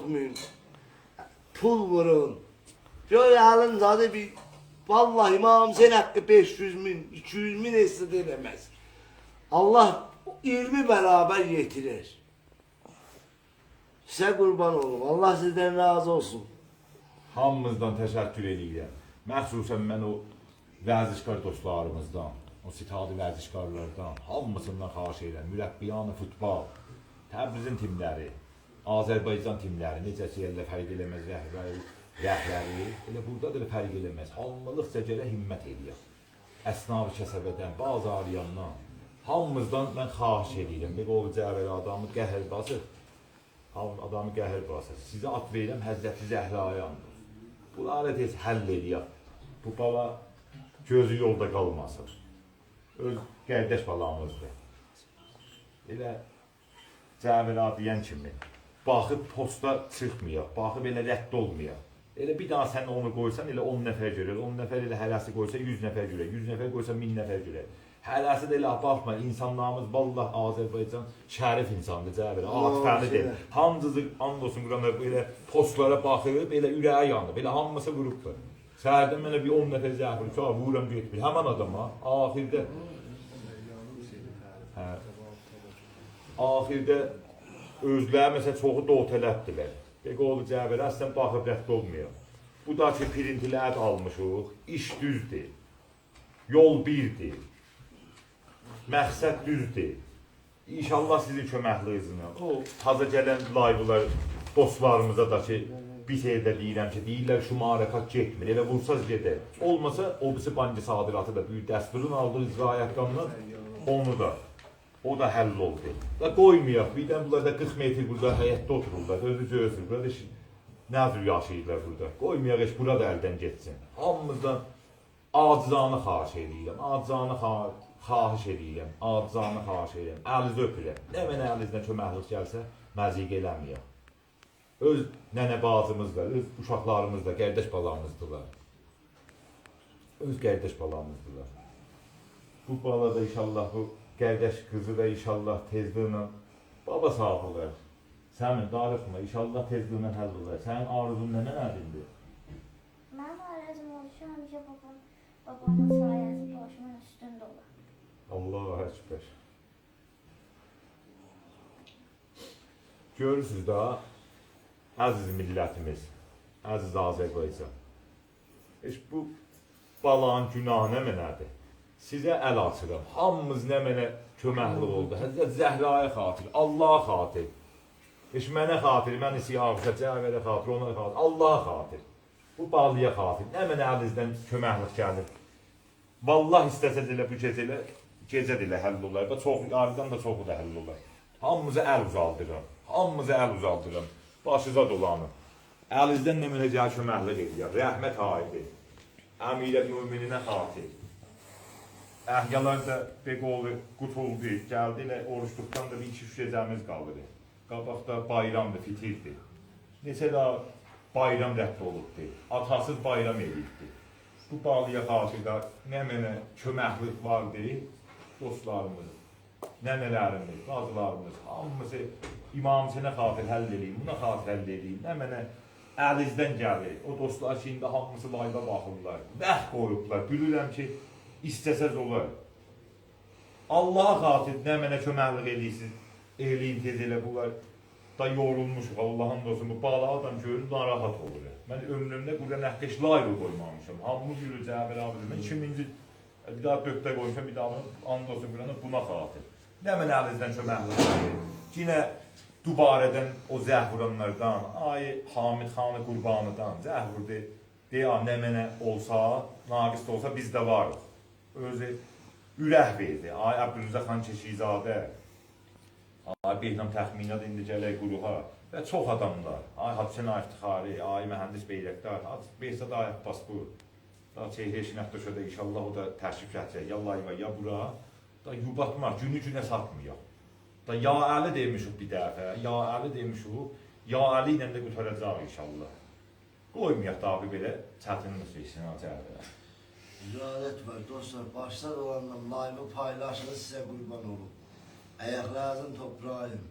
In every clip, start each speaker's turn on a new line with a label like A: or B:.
A: 4.000 pul vurun. Şöyle alınca bir vallahi İmam Hüseyin hakkı 500.000, 200.000 esnaf edemez. Allah ilmi beraber yetirir. Size kurban olun. Allah sizden razı olsun.
B: Hamımızdan təşəkkür edirəm. Məxsusən mən o vərzişkar dostlarımızdan, o sitadi vərzişkarlardan, hamısından xahiş edirəm. Mürəbbiyan futbol, Təbrizin timləri, Azərbaycan timləri, necəsə yerlə fərq eləməz rəhbəri, elə burada da fərq eləməz. Hamılıqca gələ himmət eləyək. Əsnaf-ı kəsəbədən, bazaryandan, hamımızdan mən xahiş edirəm. Bir o cəvəl adamı qəhər basır, adamı qəhər basır. Sizə at verirəm Həzrəti Zəhraya. Bunları tez həll eləyək. Bu bala gözü yolda qalmasın. Öz qardaş balamızdır. Elə Cəvəla deyən kimi baxıb posta çıxmayaq, baxıb elə rədd olmayaq. Elə bir daha sən onu qoysan, elə 10 nəfər görər, 10 nəfər elə hələsi qoysa 100 nəfər görər, 100 nəfər qoysa 1000 nəfər görər. Hələsi də elə baxma, insanlarımız vallah Azərbaycan şərif insandır Cəvəla, atifəlidir. Hamısı and olsun Qurana belə postlara baxıb, elə ürəyi yanıb, elə hamısı vurubdur. Səhərdən mənə bir 10 nəfər zəhv vurub, sonra vururam getmir. Həmən adama, axirdə özləri məsələn çoxu da o tələbdirlər. Peki oğlu Cəvələ, əslən baxıb rədd olmayaq. Bu da ki, pirintilər almışıq, iş düzdür, yol birdir, məqsəd düzdür. İnşallah sizin köməkliğinizlə, o taza gələn layvılar dostlarımıza da ki, bir şeydə deyirəm ki, deyirlər şu marifat getmir, elə vursaz gedər. Olmasa, o birisi banki sadiratı da büyük dəsturun aldığı icraiyətqandan onu da. O da həll oldu. Da qoymayaq, birdən bunlar da 40 metr burada həyətdə otururlar, özü gözür, burada nə cür yaşayırlar burada. Qoymayaq, heç bura da əldən getsin. Hamımızdan acizanı xahiş edirəm, acizanı xahiş edirəm, acizanı xahiş edirəm, əlizi öpürəm. Nə mənə əlinizdən köməklik gəlsə, məziq eləməyək. Öz nənə bacımız da, öz uşaqlarımız da, qardaş balamızdılar. Öz qardaş balamızdılar. Bu bala da inşallah bu qardaş qızı da inşallah tezliğinə baba sağ olar. Səmin darıxma, inşallah tezliğinə həll olar. Sənin arzun nədir?
C: Mənim arzum oluşu həmişə babamın sayəsi başımın üstündə olur.
B: Allah'a şükür. Görürsünüz daha, əziz millətimiz, əziz Azərbaycan. Bu balağın günahı nə mənədir? Sizə əl açıram. Hamımız nə mənə köməklik oldu. Həzrət Zəhraya xatir, Allaha xatir. Mənə xatir, mən siyahıza, Cəvələ xatir, ona xatir, Allaha xatir. Bu balıya xatir. Nə mənə əlinizdən köməklik gəlir. Vallah istəsəz elə bu gecə də həll olar. Yarıdan da çoxu da həll olar. Hamımıza əl uzaldıram. Hamımıza əl uzaldıram. Başıza dolanın. Əlinizdən nə mənə gəl köməklik edir. Rəhmət aidir. Əmirət mümininə xatir. Əhyalar da Beqoğlu qutuldu, gəldi ilə oruçluqdan da bir 2-3 gecəmiz qalır. Qabaqda bayramdır, fitirdir. Neçə daha bayram rədd olubdur, atasız bayram edibdir. Bu bağlıya xatirdə nə mənə köməklik vardır, dostlarımız, nənələrimiz, bacılarımız, hamımızı İmam Hüseynə xatir həll edeyim, buna xatir həll edeyim, nə mənə əlinizdən gəlir. O dostlar ki, indi hamısı layla baxırlar, vəh qoyublar, bilirəm ki, İstəsəz olar. Allaha xatir nə mənə köməklik edirsiniz, eləyin tez elə bunlar da yorulmuşuq, Allah'ın olsun, bu bağlı adam görür, narahat olur. Mən ömrümdə burada nəqqəş layla qoymamışım. Hamımız yürü Cəvəl abi, mən 2000-ci bir daha 4-də qoymuşam, bir daha and olsun buna xatir. Nə mənə əlinizdən köməklik edir. Yine dubarədən o zəhvuranlardan, ay Hamid xanı qurbanıdan, zəhvurdu, deyə nə mənə olsa, naqis da olsa biz də varıq. Özü ürək verdi. Ay Əbdülrəzzaq xan Keşizadə, ay Behnam Təxminat indi gələk quruğa və çox adamlar. Ay Hacı İftixari, ay Mühəndis Beyrəkdar, Behzad ay Abbas bu. Da Çehre Şinəxdöşədə inşallah o da təşrif gətirək. Ya layva, ya bura. Da yubatmaq, günü-günə satmayaq. Da ya Əli demişik bir dəfə, ya Əli demişik, ya Əli ilə də qutaracaq inşallah. Qoymayaq da abi belə çətinlik versin Cəvələ.
A: Ziyarət var dostlar, başlar olandan layvı paylaşını sizə qurban olun. Ayaqlarınızın toprağıyım.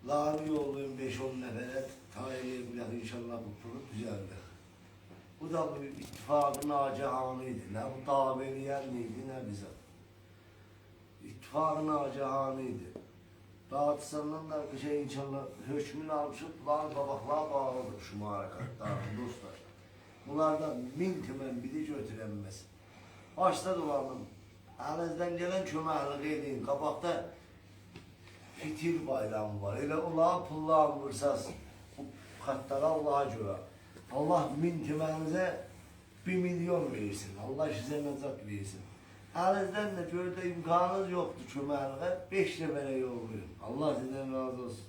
A: Lami yollayın 5-10 nefere tayinleyebilir inşallah bu pulu düzeldir. Bu da bu ittifakın acihanıydı. Ne bu daveliyen neydi ne bize. İttifakın acihanıydı. Dağıtsandan da şey inşallah hükmünü almışıp var babaklar bağlıdır şu harekatlarım dostlar. Bunlardan min tümen biri götüremez. Başta dolandım. Elinizden gelen köməklik edin. Qabaqda fitil bayramı var. Elə onları pullarını vursaz. Bu xatlara Allah'a görə. Allah min tümənizə 1 milyon versin. Allah sizə nəcat versin. Elinizden de böyle imkanınız yoktu köməkliğe. 5 nəfərə yollayın. Allah sizden razı olsun.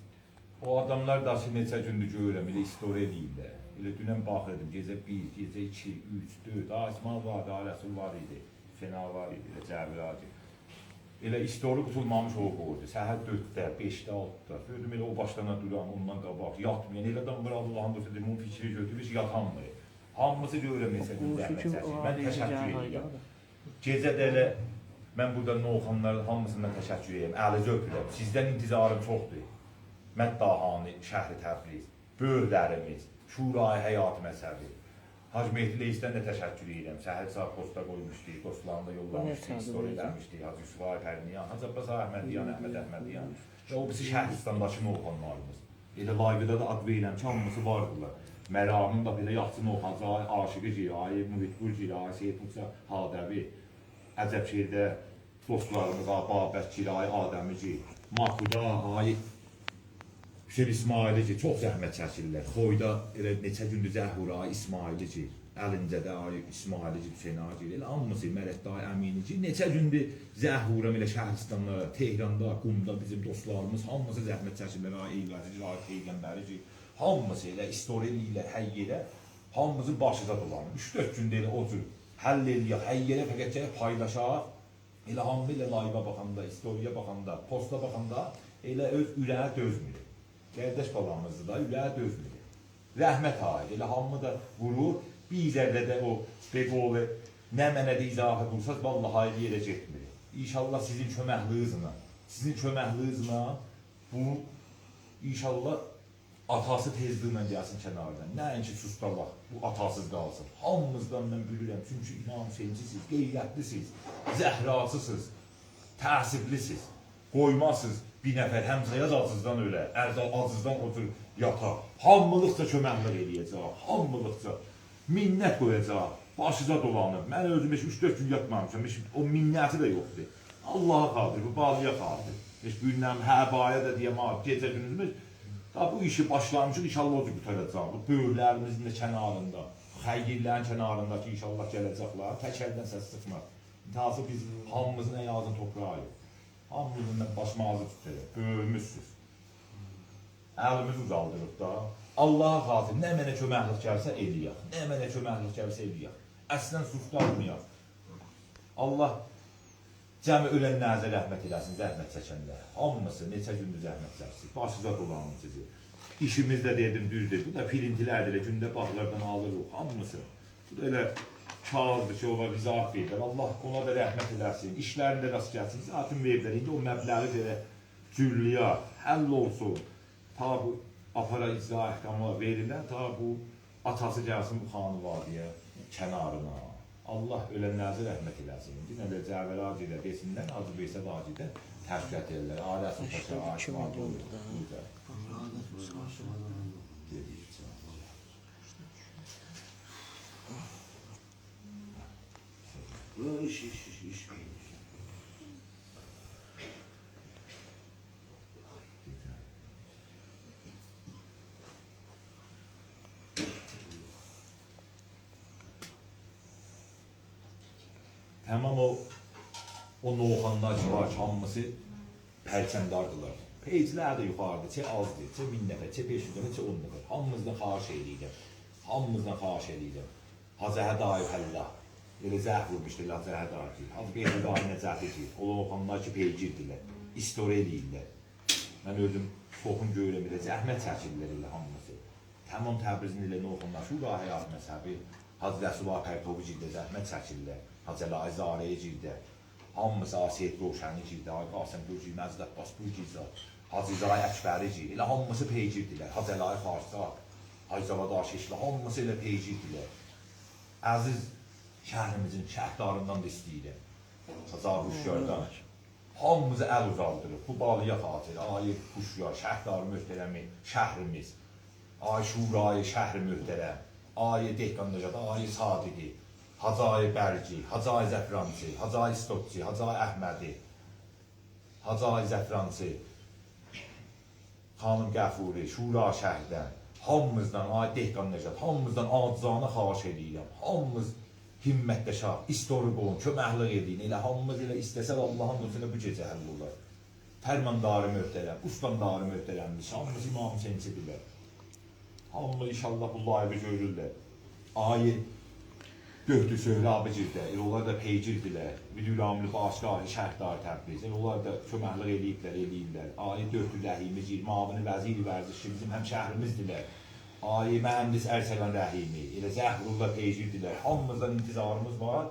B: O adamlar da neçə gündür görürəm, elə istoriya deyirlər. Elə dünən baxırdım, gecə 1, gecə 2, 3, 4, İsmail vardı, Aləsul var idi, Fena var idi, elə Cəbir Hacı. Elə istori qutulmamış o qoydu, səhər 4-də, 5-də, 6-da. Gördüm elə o başlarına duran, ondan qabaq, yatmayan, elə adam var Allah'ın dostu dedim, onun fikri götürmüş, yatanmır. Hamımızı görürəm neçə gün zəhmət çəkir. Mən təşəkkür edirəm. Gecə də elə, mən burada Noxanlar hamısından təşəkkür edirəm, əlizi öpürəm. Sizdən intizarım çoxdur. Məddahanı, Şəhri Təbriz, böyüklərimiz, Şurayı Həyat Məzhəbi. Hacı Mehdi Leysdən də təşəkkür edirəm. Səhər saat posta qoymuşdik, dostlarını da yollamışdik, story eləmişdik. Hacı Yusuf Pərniyan, Hacı Abbas Əhmədiyan, Əhməd Əhmədiyan. Və o bizi Şəhristandakı Noxanlarımız. Elə layvədə də ad verirəm ki, hamısı vardılar. Məramın da belə yaxçı Noxancı, ay Aşıqı Ciri, ay Mühitqul Ciri, ay Seyid Musa Hadəvi. Əcəbşehirdə dostlarımız, ay Babək Ciri, ay Adəmi Ciri. Makuda, ay Hüseyin İsmailici çox zəhmət çəkirlər. Xoyda elə neçə gündür Zəhura İsmailici, Əlincədə ay İsmailici, Hüseyin Ağacı, elə hamısı Mələkdə ay Əminici. Neçə gündür Zəhura elə Şəhristanlara, Tehranda, Qumda bizim dostlarımız hamısı zəhmət çəkirlər. Ay Eyvəzici, ay Peyğəmbərici, hamısı elə istoriya eləyirlər hər yerə. Hamımızın başıca dolanır. 3-4 gündə elə o cür həll eləyək, hər yerə fəqət gələk paylaşaq. Elə hamı ilə layva baxanda, istoriya baxanda, posta baxanda elə öz ürəyə dözmür. Qardaş balamızdır da, ürəyə dözmür. Rəhmət ayır, elə hamı da vurur, bir zərdə də o beqoğlu, nə mənə də izahə qursanız, vallahi ayrı yerə getmir. İnşallah sizin köməkliğinizlə bu, inşallah atası tezliğinlə gəlsin kənardan. Nəinki sustalaq, bu atasız qalsın. Hamımızdan mən bilirəm, çünki İmam Hüseyincisiniz, qeyrətlisiniz, zəhrasısınız, təsirlisiniz, qoymazsınız. Bir nəfər həmzəyaz acızdan ölə, acızdan otur yatar. Hamılıqca köməklik eləyəcək, hamılıqca minnət qoyacaq, başıca dolanır. Mən özüm 3-4 gün yatmamışam, o minnəti də yoxdur. Allaha xatir, bu bağlıya xatir. Heç gündən həbaya da deyəm, gecə günümüz, da bu işi başlamışıq, inşallah o cür qutaracaq. Bu böyüklərimizin də kənarında, xəyyirlərin kənarındakı inşallah gələcəklər, təkəldən səs çıxmaz. Tası biz hamımızın əyazın toprağıyıq. Hamımızın başmağızı tutuyor, böyümüzsünüz. Əlimizi uzaldırıq da. Allaha xatir, nə mənə köməklik gəlsə eləyək, nə mənə köməklik gəlsə eləyək. Əslən susdalmayaq. Allah cəmi ölənlərinizə rəhmət eləsin, zəhmət çəkənlər. Hamısı neçə gündür zəhmət çəksin, başıca dolanın sizi. İşimizdə dedim düzdür, bu da pirintilərdir, gündə baxlardan alırıq, hamısı. Bu da elə kağızdır ki, onlar izah verirlər. Allah ona da rəhmət eləsin, işlərində rast gəlsin. Zaten verirlər, indi o məbləği belə cürlüyə, həll olsun. Ta bu apara icra əhkamına verirlər, ta bu atası gəlsin bu xanı vadiyə kənarına. Allah ölənlərinizə rəhmət eləsin. İndi nə də Cəbir Hacı ilə desinlər, Hacı Veysel Hacı da təşkilat edirlər. Aləsin Paşa, Aşman olur.
A: İş.
B: Tamam o Noxanlar ki var ki, hamısı pərçəmdardılar. Peycilər də yuxarıda, çə azdır, çə 1000 nəfər, çə 500 nəfər, çə 10 nəfər. Hamımızdan xahiş edirəm. Hacı Hədayı Həllah. Elə zəhv vurmuşdur, Hacı Hədayı. Hacı Beyli Dayı Nəcəfdir. O Noxanlar ki peycirdirlər, istoriya eləyirlər. Mən özüm çoxun görürəm, elə zəhmət çəkirlər elə hamısı. Tamam Təbrizin elə Noxanlar, Şurayı Həyat Məzhəbi, Hacı Rəsulullah Pərtovu cildə zəhmət çəkirlər. Hacı Əli Zarəyə cildə. Hamısı Asiyet Roşəni cildə, Qasım Gürcü, Məzid Abbas Gürcü, Hacı İzay Əkbərici, elə hamısı peygirdilər. Hacı Əlayi Farsaq, Hacı Cavad Aşişli, hamısı elə peygirdilər. Əziz şəhrimizin şəhərdarından da istəyirəm. Hacı Huşyardan. Hamımızı əl uzaldırıb. Bu balıya xatir, Ayı Huşyar, şəhərdarı möhtərəmi, şəhrimiz. Ay Şurayı, şəhri möhtərəm. Ayı Dehqandajada, Ayı Sadiqi, Hacı Ayı Bərci, Hacı Ayı Zəfrançı, Hacı Ayı Stotçi, Hacı Ayı Əhmədi, Hacı Ayı Zəfrançı, Xanım Qəfuri, Şura şəhərdən, hamımızdan, Ayı Dehqandajad, hamımızdan acizanə xahiş edirəm. Hamımız himmətdə şah, istorik olun, köməklik edin. Elə hamımız elə istəsəl Allahın dostuna bu gecə həll olar. Fərmandarı möhtərəm, ustandarı möhtərəmdir, hamımız İmam Hüseyinçi bilər. Hamımız inşallah bu layıqı görürlər. Ayı dördü söhrabı girdə, onlar da peygirdilər. Müdür-amili başqarı, şəhərdarı Təbriz, onlar da köməklik eləyirlər. Ayı dördü rəhimi, mavini vəziri vərzişi bizim həm şəhrimizdirlər. Ayı mühəndis Ərsəlan Rəhimi, elə Zəhrullah peygirdilər. Hamımızdan intizarımız var.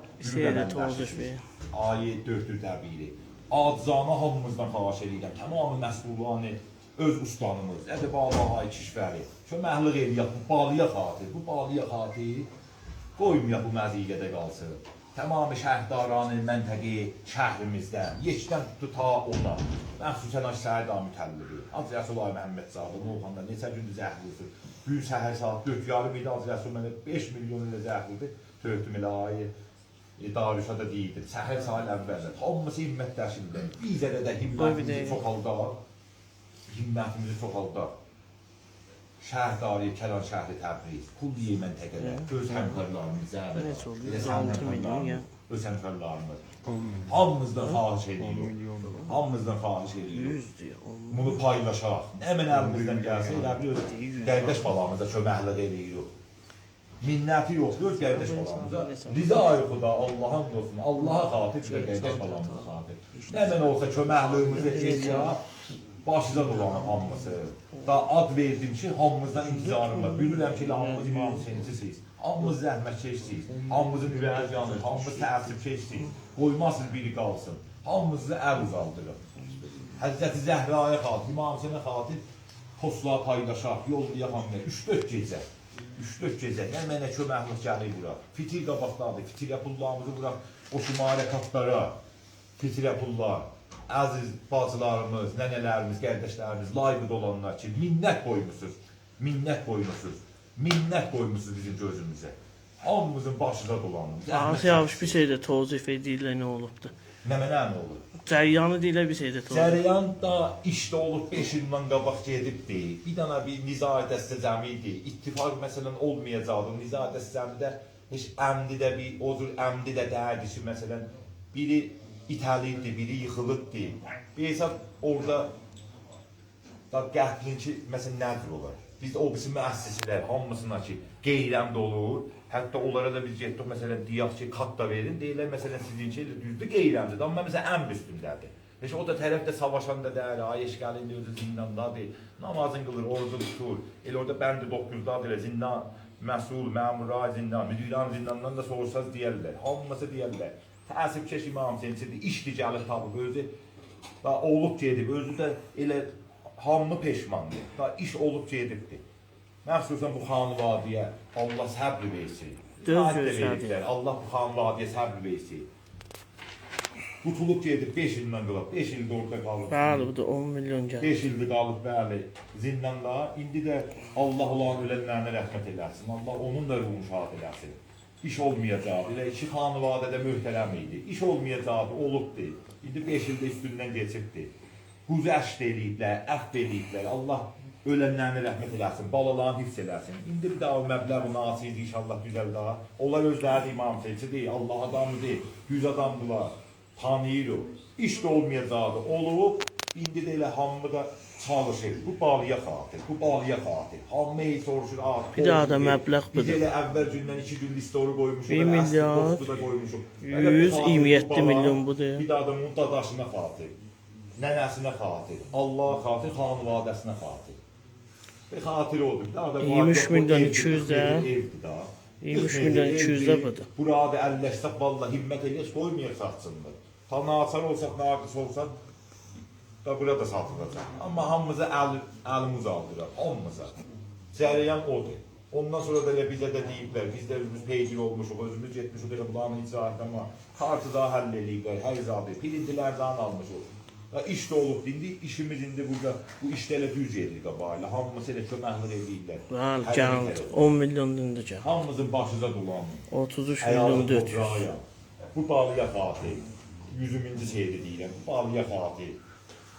B: Ayı dördü dəbiri. Acizanə hamımızdan xahiş edirəm. Tamamı məsulani öz ustanımız, Ədəb-Allahi Kişvəri, köməklik eləyək bu balıya xatir, bu balıya xatir, qoymayaq bu məziyyədə qalsın. Tamamı şəhərdaranı məntəqi şəhrimizdən, yekdən tutdu ta ona, məxsusən Səhid Mütəllibi, Hacı Rəsulay Məhəmmədzadə, Novxanda neçə gündür zəhvlidir. Gün səhər saat 4:30 idi, Hacı Rəsul mənə 5 milyon ilə zəhvlidir, töhtüm elə ayı. Darüşada deyildir, səhər saat əvvəldə, hamısı himmətləşirlər, bizə də himmətimizi çoxaldaq. Himmətimizi çoxaldaq. Şəhərdarı, Kənan şəhri Təbriz, Kulliye məntəqələr, öz həmkarlarımız, öz həmkarlarımız. Hamımızdan xahiş edirik. Hamımızdan xahiş edirik. Bunu paylaşaq. Nə mən əlimizdən gəlsə, elə bir qardaş balamıza köməklik edirik. Minnəti yoxdur, öz qardaş balamıza. Riza-i Xuda, Allah'ın olsun, Allah'a xatir, bir qardaş balamıza xatir. Nə mən olsa köməkliyimizi eləyək. Başıca dolanır hamısı. Da ad verdim ki, hamımızdan intizarım var. Bilirəm ki, hamımız İmam Hüseyinçisiz. Hamımız zəhmətkeşsiz. Hamımızın ürəyi yanır. Hamımız təəssübkeşsiz. Qoymazsız biri qalsın. Hamımızı əl uzaldırır. Həzrəti Zəhraya xatir, İmam Hüseyinə xatir postlar paylaşaq, yollayaq hamıya. 3-4 gecə. 3-4 gecə. Nə mənə köməklik gəlir bura. Fitil qabaqlardır. Fitil pullarımızı bura. O şumarə katlara. Fitil pullar. Əziz bacılarımız, nənələrimiz, qardaşlarımız, layıqlı olanlar ki, minnət qoymuşsunuz, minnət qoymuşsunuz, minnət qoymuşsunuz bizim gözümüzə. Hamımızın başıda dolanır.
D: Hansı yavaş bir şey də tozif edirlər, nə olubdur?
B: Nə mənə nə olur?
D: Cəryanı deyirlər bir şey də tozif.
B: Cəryan da işdə olub 5 ildən qabaq gedibdi. Bir dana bir nizai dəstə cəmi idi. İttifaq məsələn olmayacaqdı. Nizai dəstə cəmidə heç əmdi də bir, o cür əmdi də dəyərdi ki, məsələn, biri İtaliydi, biri yıxılıbdı. Bir hesab orada da qətlin ki, məsələn, nədir olar? Biz o bizim müəssisələr, hamısına ki, qeyrəm də olur. Hətta onlara da biz getdik, məsələn, deyək ki, kat da verin. Deyirlər, məsələn, sizin ki, düzdür qeyrämdir. Amma məsələn, ən üstündədir. Heç o da tərəfdə savaşan da deyir, ay eşqəlində özü zindandadır. Namazın qılır, orucu tutur. Elə orada bəndi 9-dadır, zindan, məsul, məmurlar zindan, müdüran zindandan da sorsaz deyərlər. Hamısı deyərlər. Təəssübkeş İmam Hüseyinçidir, işli gəlib tapıb, özü da olub gedib, özü də elə hamı peşmandır, da iş olub gedibdir. Məxsusən bu xanvadiyə Allah səbr versin. Allah bu xanvadiyə səbr versin. Qutulub gedib 5 ildən qalıb, 5 ildə orada qalıb.
D: Bəli, bu da 10 milyon gəlir.
B: 5 ildə qalıb, bəli, zindanda. İndi də Allah olan ölənlərinə rəhmət eləsin, Allah onun da ruhunu şad eləsin. İş olmayacaqdı, elə iki xanvadədə möhtərəm idi. İş olmayacaqdı, olubdu. İndi 5 ildə üstündən geçibdi. Güzəşt eləyiblər, əhv eləyiblər. Allah ölənlərini rəhmət eləsin, balalarını hifz eləsin. İndi bir daha o məbləğ nasiydi inşallah güzel daha. Onlar özləri İmam Hüseyinçi deyil, Allah adamı deyil, yüz adamdılar. Tanıyır o. İş də olmayacaqdı, olub. İndi də elə hamı da çalışır. Bu balıya xatir, bu balıya xatir. Hamı soruşur,
D: bir daha da məbləğ budur.
B: Biz elə əvvəl gündən 2 gün listoru qoymuşuq.
D: 1 milyon, 127 milyon budur.
B: Bir daha da bunun dadaşına xatir, nənəsinə xatir, Allah'a xatir, xanvadəsinə xatir. Bir xatir oldu.
D: 23 milyon 200 də. 23 milyon 200 də budur.
B: Burada əlləşsək, vallahi himmət eləyək, qoymayaq saçındır. Ta naçar olsaq, naqis olsaq, Da burada satılacaq. Amma hamımıza əlim uzaldıraq, hamımıza. Cərəyan odur. Ondan sonra da elə bizə də deyiblər, biz də özümüz peygir olmuşuq, özümüz getmişik, elə bunların icraatı amma kartı da həll eləyiblər, hər zadı, pirintilərdən almışıq. Ya iş də olub, indi işimiz indi burada, bu işdə elə düz gedir qabayla, hamımız elə köməklik eləyirlər.
D: Bəli, gəldi. 10 milyon dində gəl.
B: Hamımızın başıza dolanır.
D: 33 milyon 400.
B: Bu balıya xatir. 100-cü şeydi deyirəm, bu balıya xatir.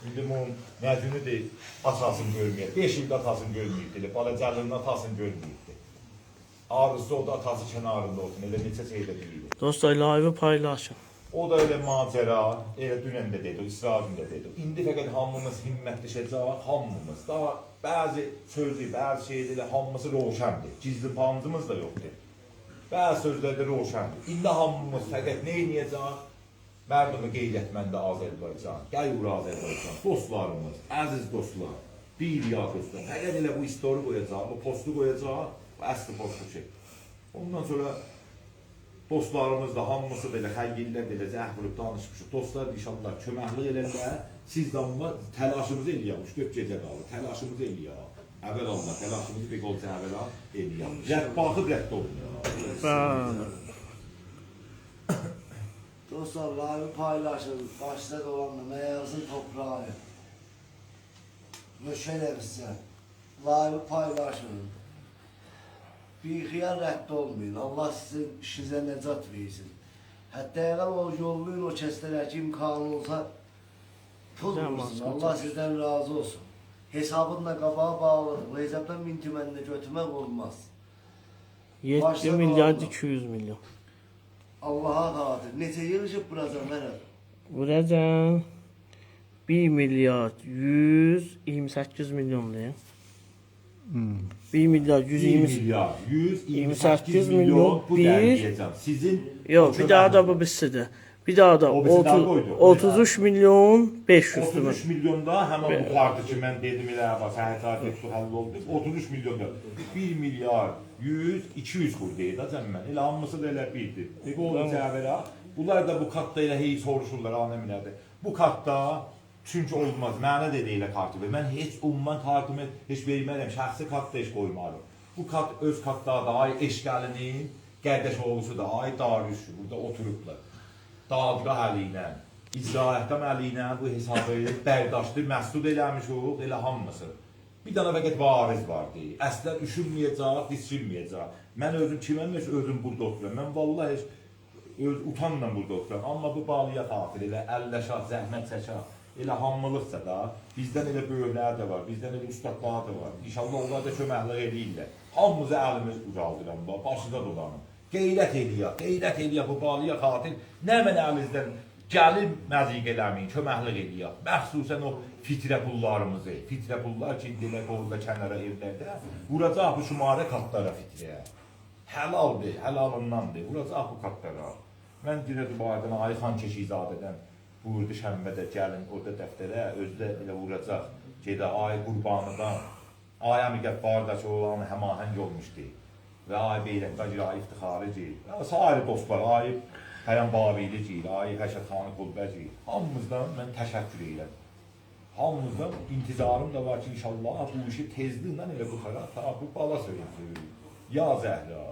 B: İndi bunun nəcünüdür, atasını görməyir. 5 ildə atasını görməyirdi, balacalığının atasını görməyirdi. Arzusu o da atası kənarında olsun, elə neçə şeydə deyir.
D: Dostlar, live paylaşın.
B: O da elə macəra, elə dünən də dedi, İsrafil də dedi. İndi fəqət hamımız himmətləşəcək, hamımız. Daha bəzi sözü, bəzi şeydə elə hamımızı roşandır. Gizli pancımız da yoxdur. Bəzi sözlərdə roşandır. İndi hamımız fəqət nə edəcək? Mərdimi qeyrətməndə Azərbaycan, gəl ura Azərbaycan, dostlarımız, əziz dostlar, bir ya dostlar. Fəqət elə bu istori qoyacaq, bu postu qoyacaq, bu əsli postu şey. Ondan sonra dostlarımız da hamısı belə xəyyillər belə zəh vurub danışmışıq. Dostlar inşallah köməklik eləndə siz də amma təlaşımızı eləyək. 3-4 gecə qalır. Təlaşımızı eləyək. Əvvəl Allah təlaşımızı bir qolca əvvəla eləyək. Rədd baxıb rədd olmuyor.
D: Bəli.
A: Dostlar, live paylaşın, başta dolanın, meyazın toprağı. Möşeler size. Live paylaşın. Bir xiyar rədd olmayın. Allah sizin işinizə nəcat versin. Hətta əgər o yollayın, o kəslərəki imkanı olsa pul vursun. Allah sizdən razı olsun. Hesabınla qabağa bağlıdır. Bu hesabdan 1000 tümənini götürmək olmaz.
D: 7 milyard 200 milyon.
A: Allah'a qadir. Necə yığışıb buracan mənə?
D: Buracan 1 milyard 128 milyon deyim. 1 milyard
B: 128 milyon bu dərgiyəcəm. Sizin...
D: Yok, bir daha da bu birisidir. Bir daha da 33 milyon 500 milyon.
B: 33 milyonda həmən bu kartı ki, mən dedim elə bax, səhət etdi, həll oldu. 33 milyonda 1 milyar 100, 200 kur deyir da cəmmən. Elə hamısı da elə bildir. Peki oldu cəvələ. Bunlar da bu kartda elə hey soruşurlar, anəminədir. Bu kartda çünki olmaz, mənə də deyilə kartı ver. Mən heç umman kartımı heç vermərəm, şəxsi kartda heç qoymarım. Bu kart öz kartda da ay eşqəlinin qardaş oğlusu da ay Darius burada oturublar. Dadqa əli ilə, icraətdən əli ilə bu hesabı bərdاشdır, məsdud eləmişik, elə hamısı. Bir dənə fəqət variz var deyil. Əslən üşünməyəcək, disçilməyəcək. Mən özüm kiməm, özüm burada otururam. Mən vallahi heç utanla burada otururam. Amma bu balıya xatir elə əlləşaq, zəhmət çəkaq. Elə hamılıqsa da bizdən elə böyüklər də var, bizdən elə ustadlar da var. İnşallah onlar da köməklik eləyirlər. Hamımıza əlimiz ucaldıram, başıda dolanım. Qeyrət eləyək bu balıya xatir. Nə mən əlimizdən gəlib məziq eləməyin, köməklik eləyək. Məxsusən o fitrə pullarımızı, fitrə pullar ki, demək orada kənara evlərdə, vuracaq bu şumarə kartlara fitrəyə. Həlaldır, həlalındandır, vuracaq bu kartlara. Mən dinə Dubaydan Ayxan Keşizadədən buyurdu şənbədə gəlin orada dəftərə, özdə elə vuracaq. Gedə ay qurbanıdan, ay əmiqəbbardakı olanı həmahəng olmuşdu. Və ay Beyrəkbəcir, ay İftixarıcı, sair dostlar, ay Həyən Babiliciyir, ay Həşətxanı Qulbəcir. Hamımızdan mən təşəkkür edirəm. Hamımızdan intizarım da var ki, inşallah bu işi tezliğindən elə bu xara, ta bu bala söyləsin. Ya Zəhra.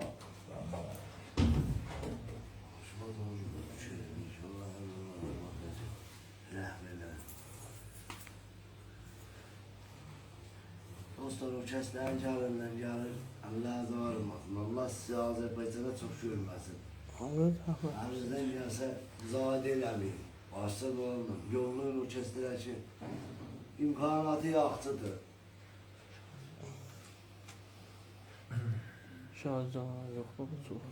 A: Dostlar, o kəslərin gəlindən gəlir, Allah zavar olmasın. Allah sizi Azərbaycana çox görməsin. Əmrizdən gəlsə, zadə eləməyin. Başda dolanın, yollayın o kəslərə ki, imkanatı yaxçıdır.
D: Şahcan yox, bu çox.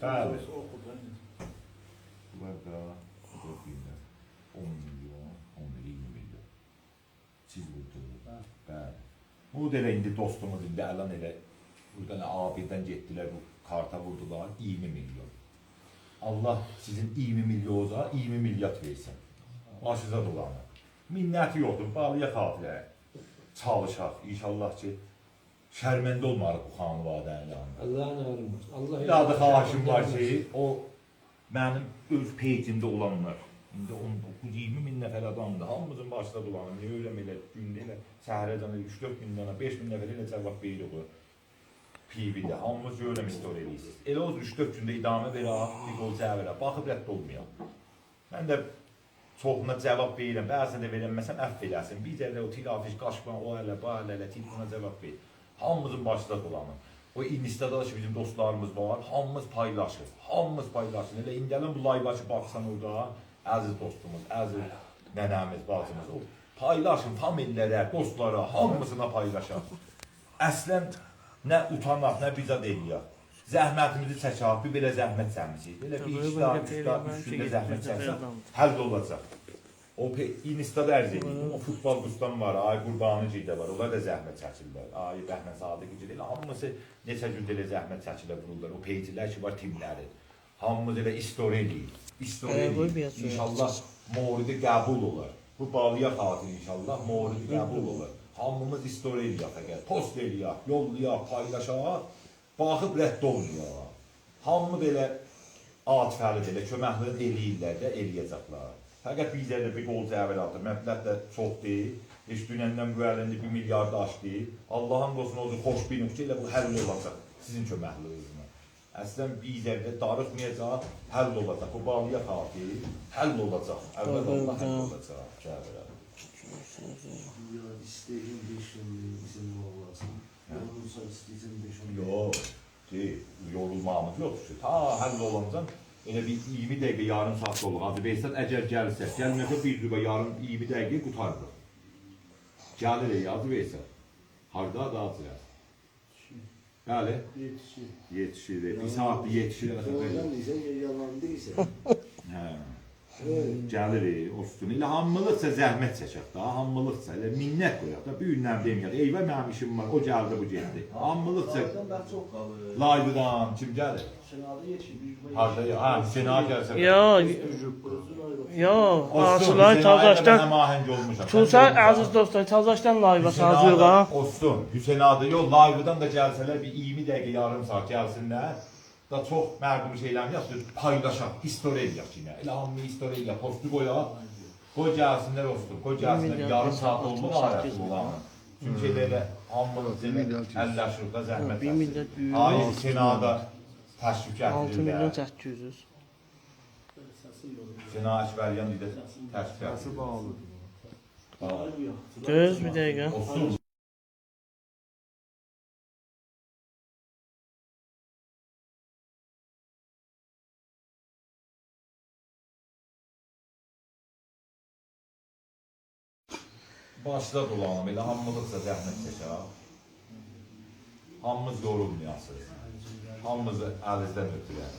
B: Bəli. Burada 10 milyon, 20 milyon. Siz vurdunuz. Bəli. Bu da elə indi dostumuz indi əlan elə buradan abirdən getdilər, bu karta vurdular 20 milyon. Allah sizin 20 milyonuza 20 milyat versin. Başınıza dolanır. Minnəti yoxdur, balıya xatirə çalışaq. İnşallah ki, şərməndə olmarıq bu xanıvadə ilə.
E: Allah'ın ağrımız. Allah
B: Bir adı xalaşım var ki, o Mənim öz peycimdə olanlar, indi 19-20 min nəfər adamdır, hamımızın başında dolanır, niyə elə gündə elə səhərəcən 3-4 min dana, 5 min nəfər elə cavab verir olur. PV-də, hamımız görürəm istoriya edirsiniz. Elə o 3-4 gündə idamə verək, bir qol cavab verək, baxıb rədd olmayaq. Mən də çoxuna cavab verirəm, bəzən də verəməsəm əff eləsin. Bir də o tilafiş, qaşqan, o ələ, bu ələ, telefona cavab verir. Hamımızın başında dolanır. O Instada da bizim dostlarımız var, hamımız paylaşır, hamımız paylaşır. Elə indələn bu live açıb baxsan orada, əziz dostumuz, əziz nənəmiz, bacımız, o paylaşın famililərə, dostlara, hamımızına paylaşaq. Əslən, nə utanaq, nə bizad eləyək. Zəhmətimizi çəkək, bir belə zəhmət çəkmişik. Elə bir işdə, üç gündə zəhmət çəksə, həll olacaq. O Instada ərz edir, o futbol qustan var, ay Qurbanıcı də var, onlar da zəhmət çəkirlər. Ay Bəhmən Sadıqıcı deyil, hamısı neçə gündə elə zəhmət çəkirlər vururlar. O peycilər ki var timləri. Hamımız elə istoriya eləyir. İstoriya eləyir. İnşallah moridi qəbul olar. Bu balıya xatir inşallah moridi qəbul olar. Hamımız istoriya eləyək fəqət. Post eləyək, yollayaq, paylaşaq, baxıb rədd olmayaq. Hamı belə atifəli elə köməkliyin eləyirlər də, eləyəcəklər. Fəqət bizə də bir qol cəvəl atır, məbləğ də çox deyil. Heç dünəndən müəllində 1 milyarda aşdı. Allahın olsun o xoş bir nöqtə ilə bu həll olacaq sizin köməkliyinizlə. Əslən bizə də darıxmayacaq, həll olacaq. Bu balıya xatir, həll olacaq. Əvvəl Allah həll olacaq. Cəvəl.
A: Ya istediğin 5 yıl bizim olasın. Yorulsa istediğin 5 yıl.
B: Yok, değil. Yorulmamız yok. Ta həll olunca elə bir 20 dəqiqə, yarım saat olur. Azərbaycan əgər gəlirsə, gəlməsə bir zübə yarım 20 dəqiqə qutarırıq. Gəlirik Azərbaycan. Harda da Azərbaycan. Bəli. Yetişir. Bir saatda yetişir.
A: Doğrudan deyirsən, ya yalan deyirsən.
B: Hə. Gəlirik, olsun. Elə hamılıqsa zəhmət çəkək da, hamılıqsa, elə minnət qoyaq da, bir gündən deməyək. Eyvə mənim işim var, o gəldi, bu getdi. Hamılıqsa, layvıdan kim gəlir? Harda ya? Ha, Hüseyna gəlsə.
D: Ya, Asılay Tazdaşdan,
B: həmahəng olmuşam.
D: Tuğsan əziz dostlar, Tazdaşdan layva sağcıyıq ha.
B: Olsun, Hüseyna da yox, layvıdan da gəlsələr bir 20 dəqiqə, yarım saat gəlsinlər. Da çox mərdum şeylərini yapsın, paylaşaq, istoriya eləyək yine. Elə hamı istoriya eləyək, postu qoyaq. Qoy gəlsinlər olsun, qoy gəlsinlər, yarım saat olmaq arası olanı. Çünki elə hamı əlləşir da zəhmət çəksin. Hayır, Hüseynada təşvik
D: 6 milyon
B: etdirirlər.
D: 800.
B: Hüseyna Əşbəryan ilə təşvik etdirirlər.
D: Düz bir dəqiqə.
B: Olsun. Başda dolanım, elə hamılıqsa zəhmət çəkək. Hamımız yorulmayasınız. Hamımızı əlinizdən ötürək.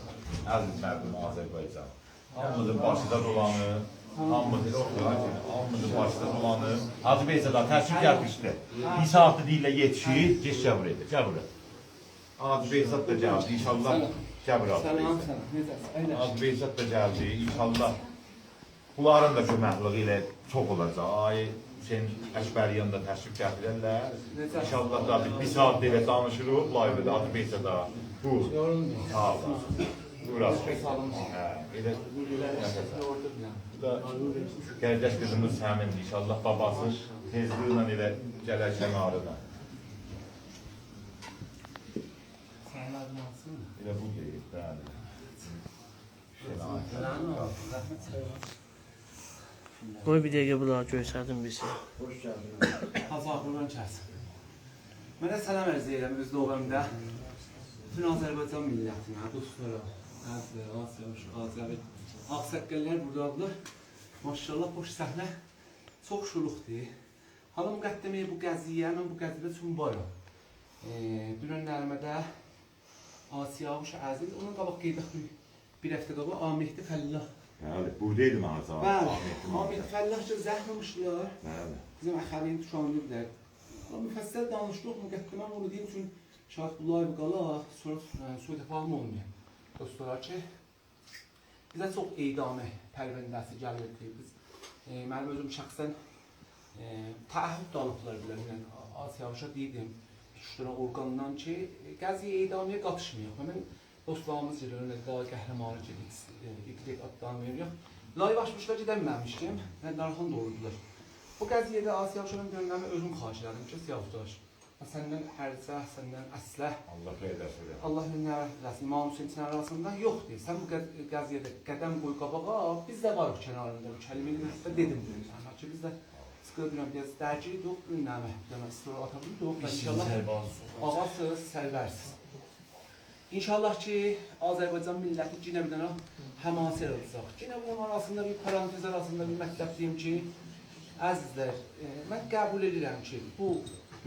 B: Əziz mərdum Azərbaycan. Hamımızın başında dolanır. Hamımızın başında dolanır. Azərbaycanda təşvik etmişdir. Bir saatı deyirlər yetişir, geç gəbur edir. Gəbur edir. Azərbaycan da gəldi, inşallah gəbur Azərbaycan. Azərbaycan da gəldi, inşallah. Bunların da köməkliyi ilə çox olacaq. Hüseyin Əşbəryan da təşvik edirlər. İnşallah da bir saat ilə danışırıq, live-da, Azərbaycanda. Bu, sağ olun. Burası. Elə qardaş qızımız həmindir, inşallah babası tezliğinə elə gələr kənarına. Elə bu deyil, bəli.
D: Qoy bir dəqiqə bunları göstərdim bizi.
A: Hoş geldin.
E: Hazırlıqdan kəsin. Mənə salam ərz edirəm öz doğumda. Bütün Azərbaycan millətinə, dostlara, əzizlər, Asiyamış, Azəri, ağsaqqəllər buradadılar. Maşallah, boş səhnə çox şuluqdur. Hala müqəddəməyə bu qəziyyə, mən bu qəziyyə üçün varım. Dünənlərmədə Asiyamış, Əziz, onun qabaq qeydək bir həftə qabaq Ahmehdi Fəllah.
B: Bəli, buradaydı mənə zaman.
E: Bəli, Ahmehdi Fəllah ki, zəhməmişlər.
B: Bəli.
E: Bizim əxəliyin tuşanlıqdır. Müfəssəl danışdıq, müqəddəməm onu deyim üçün şahit bu live qala, sonra söhbət-fahım olmuyor. Dostlar ki, bizə çox eydamə pərvəndəsi gəlirdi. Biz, mənim özüm şəxsən təəhhüd da alıblar bilən, Asiyavuşa deydim, 3 dənə orqandan ki, qəziyə eydamıya qatışmayaq. Mən o dostlarımız geliyor, daha qəhrəmanı gidik adlanmıyor. Live açmışlar gedəməmişdim, narahat oldular. Bu qəziyyədə Asiya Avşarın gönlümü özüm xahiş edirəm ki, Siyavdaş. Səndən Ərzəh, səndən Əsləh,
B: Allah xeyir eləsin.
E: Allah minə rəhməsin, İmam Hüseyin arasında yoxdur. Sən bu qəziyyədə qədəm qoy qabağa, biz də varıq kənarında, bu kəlməni də dedim. Ki, biz də sıkı biləm, biraz dərci yox, ünləmə, demək, istora atabilir yox. İnşallah ağasız, sərvərsiz. İnşallah ki, Azərbaycan milləti yenə bir dənə həmasə olacaq. Yenə bunun arasında bir parantez arasında bir mətləb deyim ki, əzizlər, mən qəbul edirəm ki, bu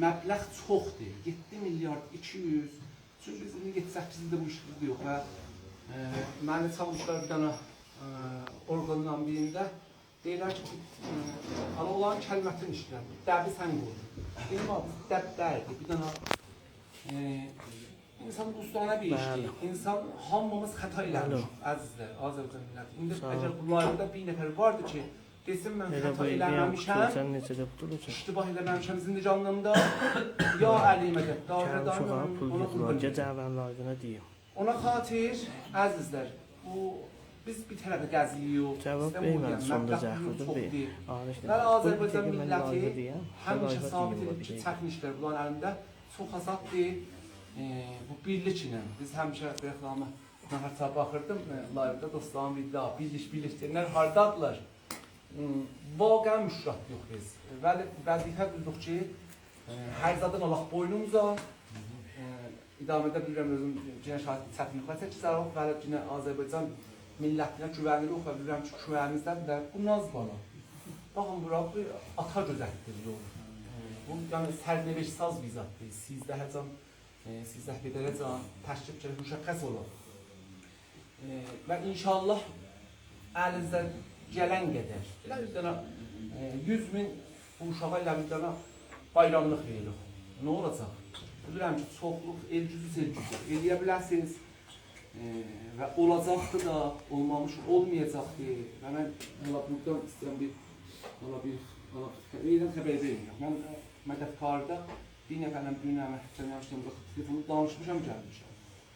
E: məbləğ çoxdur. 7 milyard 200. Çünki biz 7-8-də bu işimizdə yox. Məni çalmışlar bir dənə orqandan birində. Deyirlər ki, olan kəlmətin işləm. Dəbi sən qoyur. Benim adı dəb dərdi. Bir dənə insan dostana bir işdir. İnsan hamımız xəta eləmiş. Əzizlər, Azərbaycan milləti. İndi əgər bunlarda bir nəfər vardı ki, desin mən xəta eləməmişəm, iştibah eləməmişəm zindicanlığımda, ya Əli Mədəddarı ona qurban edirəm. Ona xatir, əzizlər, biz bir tərəfə gəziyirik,
D: Cavab vermədi, sonda zəhvədə ver.
E: Bəli, Azərbaycan milləti həmişə sabit edib ki, çəkinişlər bunların əlində çox azaddır. Bu birlik ilə, biz həmişə rəqlamı nəfərçə baxırdım, live'da dostlarım iddia, birlik deyirlər, hardadılar? Vaqən müşrat yox biz. Vəzifə bildik ki, hər zadan alaq boynumuza, idamədə bilirəm özüm cinə çətinliklə çəkisərək və cinə Azərbaycan millətinə güvənirik və bilirəm ki, güvənimizdən də bu naz bana. Baxın, bura bir ata gözətdir yol. Bu, yəni, sərnəveç saz bir zatdır. Sizdə həcəm, sizdə gedərəcəm, təşrif gələk müşəxəs olur. Və inşallah əlinizdən gələn qədər, elə bir dənə 100 min bu uşağa ilə bir dənə bayramlıq veririk. Nə olacaq? Bilirəm ki, çoxluq, elcüzü, eləyə bilərsiniz və olacaqdır da, olmamış olmayacaqdır və mən buradan istəyəm bir xəbər verim. Mən mədədkarda bir nəfərlə telefonu danışmışam, gəlmişəm.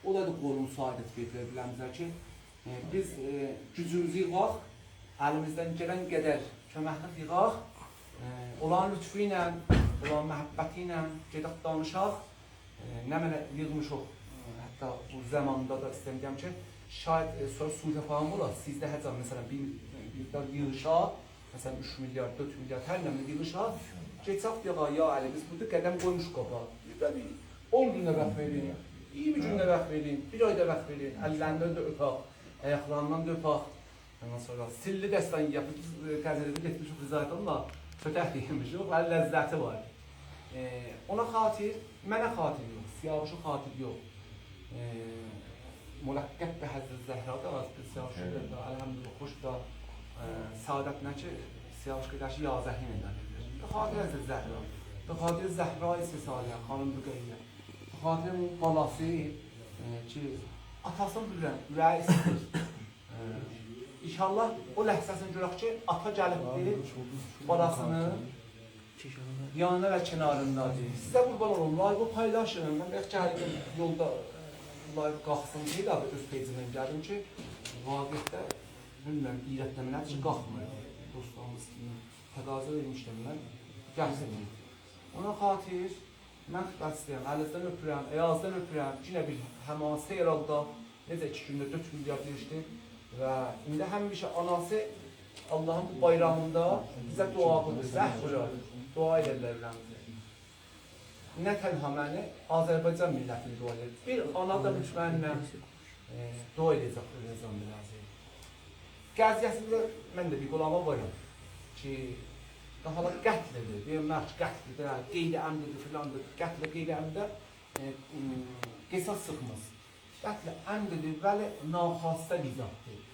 E: O da qolum müsaadət verir biləmizlər ki, biz gücümüzü yığaq, əlimizdən gələn qədər köməklik yığaq, olan lütfü ilə, olan məhəbbəti ilə gedək danışaq, nə mənə yığmışıq, hətta bu zamanda da istəyəm ki, şayət sonra suita falan olar, sizdə həcəm, məsələn, bir yığışaq, məsələn, 3 milyard, 4 milyard, hər nəmlə yığışaq, geçaq deyə, ya Əli, biz burada qədəm qoymuş qaba, 10 günlə vəq verin, 20 günlə vəq verin, bir ayda vəq verin, əllərindən də öpaq, ayaqlarından da öpaq, ondan sonra silli dəstan yapıb, qəzədə getmişik Rizayətonla, kötək deyilmişik, və ləzzəti var. Ona xatir, mənə xatir yox, Siyavuşun xatir yox. Müləqqəb və Həzrət Zəhrada az bir Siyavuşun da, əlhəmdülillah, xoş da, saadətinə ki, Siyavuş qədəşi yazəhin edəlir. Xatir Həzrət Zəhra, xatir Zəhra isə Salihə, xanım Rüqeyyə, xatir balası ki, atasını bilirəm, ürəyi istəyir. İnşallah o ləhsəsini görək ki, ata gəlibdir, balasının yanına və kənarındadır. Sizə qurban olun, live-ı paylaşın. Mən bəx gəldim, yolda live qalxsın deyil, abi öz peycindən gəldim ki, vaqiqdə, bilmirəm, iyrətlənmələr ki, qalxmır. Dostlarımız kimi təqazı vermişdim mən, gəlsin. Ona xatir, mən xidmət istəyəm, əlinizdən öpürəm, əyazdan öpürəm, yenə bir həmasə yeralda, necə 2 gündə 4 milyard geçdi və indi həmişə anası Allahın bu bayramında bizə dua qılır, zəhvura, dua edirlər rəmzi. Nə tənha məni, Azərbaycan millətini dua edir. Bir ana da mənimlə dua edəcək Rəzan Bilazi. Qəziyyəsində mən də bir qolama varım ki, daha qətl edir, deyirlər ki, qətl edir, qeyli əmdidir, filandır, qətl qeyli əmdə qisas sıxmaz. Qətl əmdidir, vəli naxastə vizatdır.